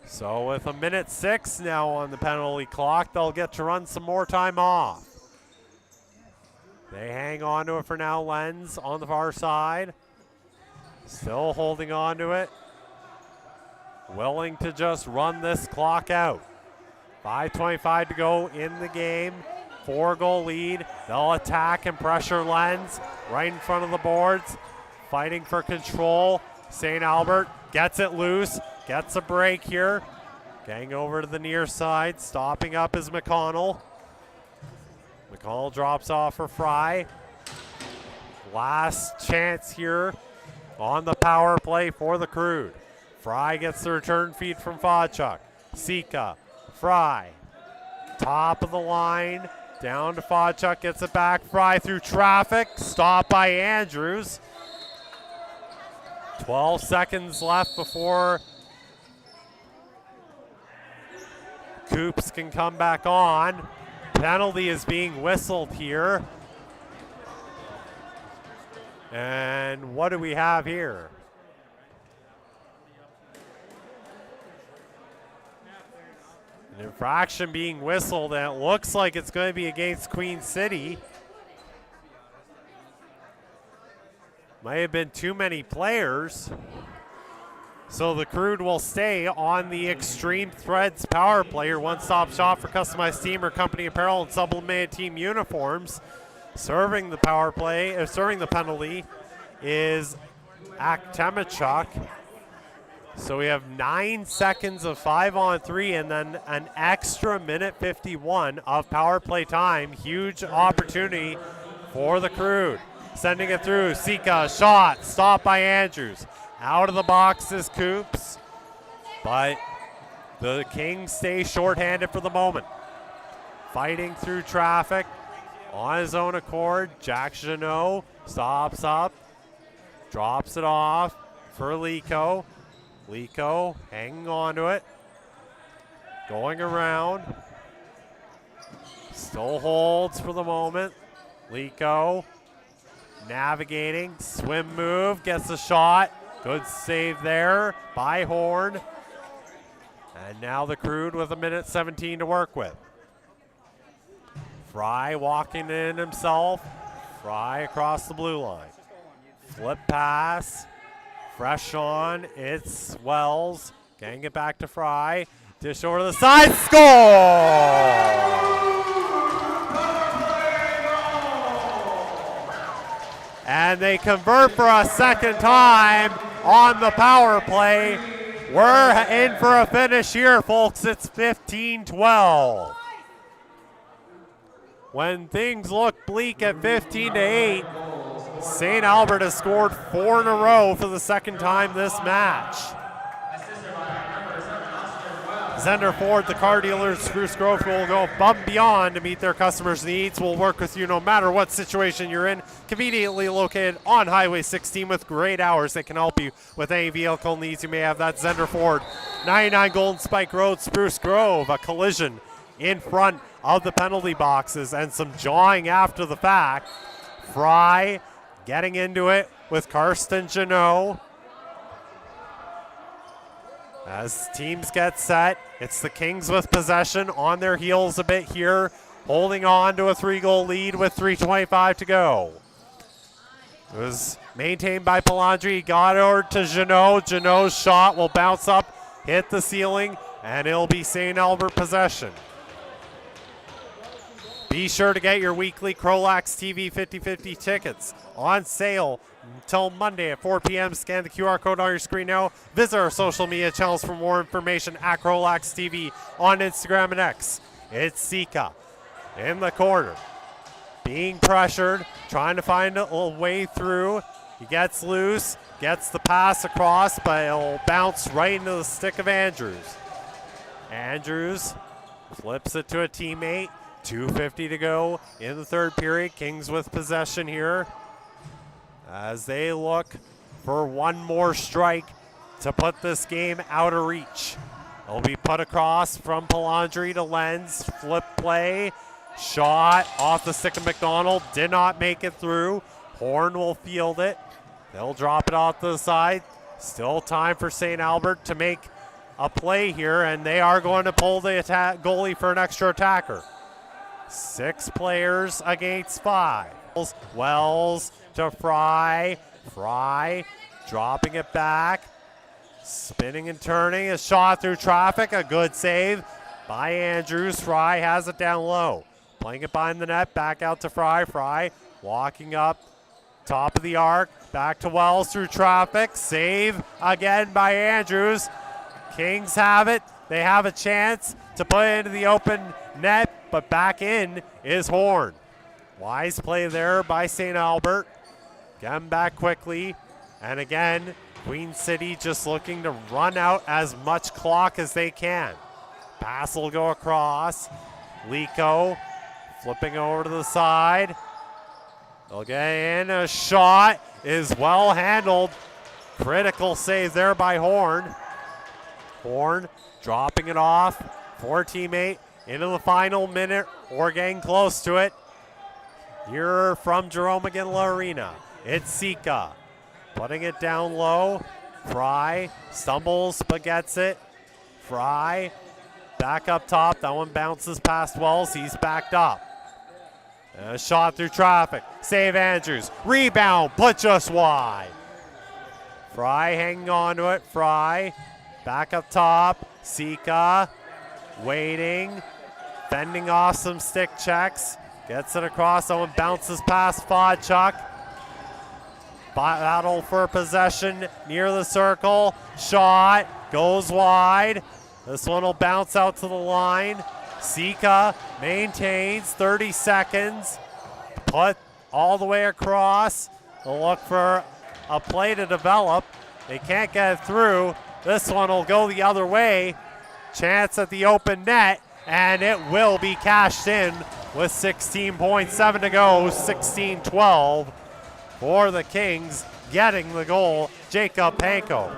So with a minute 6 now on the penalty clock, they'll get to run some more time off. They hang on to it for now. Lenz on the far side. Still holding on to it. Willing to just run this clock out. 5:25 to go in the game. 4-goal lead. They'll attack and pressure Lenz right in front of the boards. Fighting for control. St. Albert gets it loose. Gets a break here. Getting over to the near side. Stopping up is McConnell. McConnell drops off for Fry. Last chance here on the power play for the Crude. Fry gets the return feed from Fodchuk. Sika, Fry, top of the line, down to Fodchuk, gets it back. Fry through traffic, stopped by Andrews. 12 seconds left before Coops can come back on. Penalty is being whistled here. And what do we have here? An infraction being whistled, and it looks like it's going to be against Queen City. May have been too many players. So the Crude will stay on the Extreme Threads power play, your one-stop shop for customized team or company apparel and sublimated team uniforms. Serving the power play, serving the penalty is Aktemachuk. So we have 9 seconds of 5-on-3 and then an extra minute 51 of power play time. Huge opportunity for the Crude. Sending it through, Sika, shot, stopped by Andrews. Out of the box is Coops, but the Kings stay shorthanded for the moment. Fighting through traffic on his own accord. Jack Janot stops up, drops it off for Lico. Lico hanging on to it, going around, still holds for the moment. Lico navigating, swim move, gets a shot. Good save there by Horn. And now the Crude with a minute 17 to work with. Fry walking in himself, Fry across the blue line. Flip pass. Fresh on. It's Wells. Getting it back to Fry. Dish over to the side. Score! And they convert for a second time on the power play. We're in for a finish here, folks. It's 15-12. When things look bleak at 15-8, St. Albert has scored 4 in a row for the second time this match. Zender Ford, the car dealer, Spruce Grove, will go above and beyond to meet their customers' needs. We'll work with you no matter what situation you're in. Conveniently located on Highway 16 with great hours that can help you with any vehicle needs you may have. That's Zender Ford, 99 Golden Spike Road, Spruce Grove. A collision in front of the penalty boxes and some jawing after the fact. Fry getting into it with Karsten Janot. As teams get set, it's the Kings with possession, on their heels a bit here, holding on to a 3-goal lead with 3:25 to go. It was maintained by Palandri, got over to Janot. Janot's shot will bounce up, hit the ceiling, and it'll be St. Albert possession. Be sure to get your weekly CROW LAX TV 50/50 tickets on sale until Monday at 4 p.m. Scan the QR code on your screen now. Visit our social media channels for more information at CROW LAX TV on Instagram and X. It's Sika in the corner, being pressured, trying to find a way through. He gets loose, gets the pass across, but it'll bounce right into the stick of Andrews. Andrews flips it to a teammate. 2:50 to go in the third period. Kings with possession here as they look for one more strike to put this game out of reach. It'll be put across from Palandri to Lenz. Flip play. Shot off the stick of McDonald. Did not make it through. Horn will field it. They'll drop it off to the side. Still time for St. Albert to make a play here, and they are going to pull the goalie for an extra attacker. 6 players against 5. Wells to Fry. Fry dropping it back. Spinning and turning. A shot through traffic. A good save by Andrews. Fry has it down low. Playing it behind the net. Back out to Fry. Fry walking up. Top of the arc. Back to Wells through traffic. Save again by Andrews. Kings have it. They have a chance to put it into the open net, but back in is Horn. Wise play there by St. Albert. Getting back quickly. And again, Queen City just looking to run out as much clock as they can. Pass will go across. Lico flipping over to the side. They'll get in. A shot is well handled. Critical save there by Horn. Horn dropping it off for a teammate into the final minute or getting close to it. Here from Jerome McGinley Arena, it's Sika putting it down low. Fry stumbles but gets it. Fry back up top. That one bounces past Wells. He's backed up. And a shot through traffic. Save Andrews. Rebound, put just wide. Fry hanging on to it. Fry back up top. Sika waiting, fending off some stick checks. Gets it across. That one bounces past Fodchuk. Battle for possession near the circle. Shot goes wide. This one will bounce out to the line. Sika maintains 30 seconds. Put all the way across. They'll look for a play to develop. They can't get it through. This one will go the other way. Chance at the open net, and it will be cashed in with 16.7 to go. 16-12 for the Kings. Getting the goal, Jacob Panko.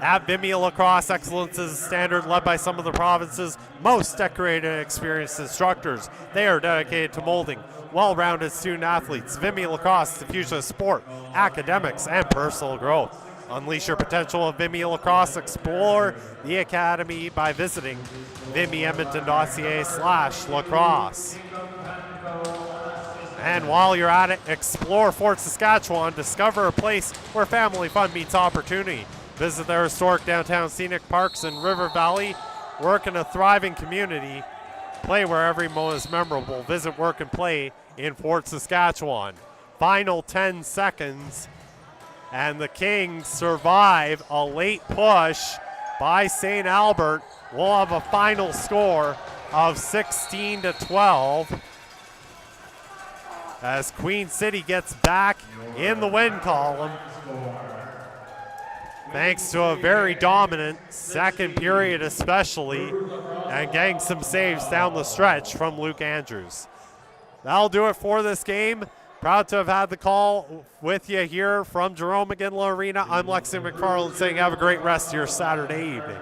At Vimy Lacrosse, excellence is a standard led by some of the province's most decorated and experienced instructors. They are dedicated to molding well-rounded student athletes. Vimy Lacrosse, the fusion of sport, academics, and personal growth. Unleash your potential of Vimy Lacrosse. Explore the academy by visiting vimyedmonton.ca/lacrosse. And while you're at it, explore Fort Saskatchewan. Discover a place where family fun meets opportunity. Visit their historic downtown scenic parks in River Valley. Work in a thriving community. Play where every moment is memorable. Visit, work, and play in Fort Saskatchewan. Final 10 seconds. And the Kings survive a late push by St. Albert. We'll have a final score of 16-12 as Queen City gets back in the win column thanks to a very dominant second period especially, and getting some saves down the stretch from Luke Andrews. That'll do it for this game. Proud to have had the call with you here from Jerome McGinley Arena. I'm Lexington McFarland saying have a great rest of your Saturday evening.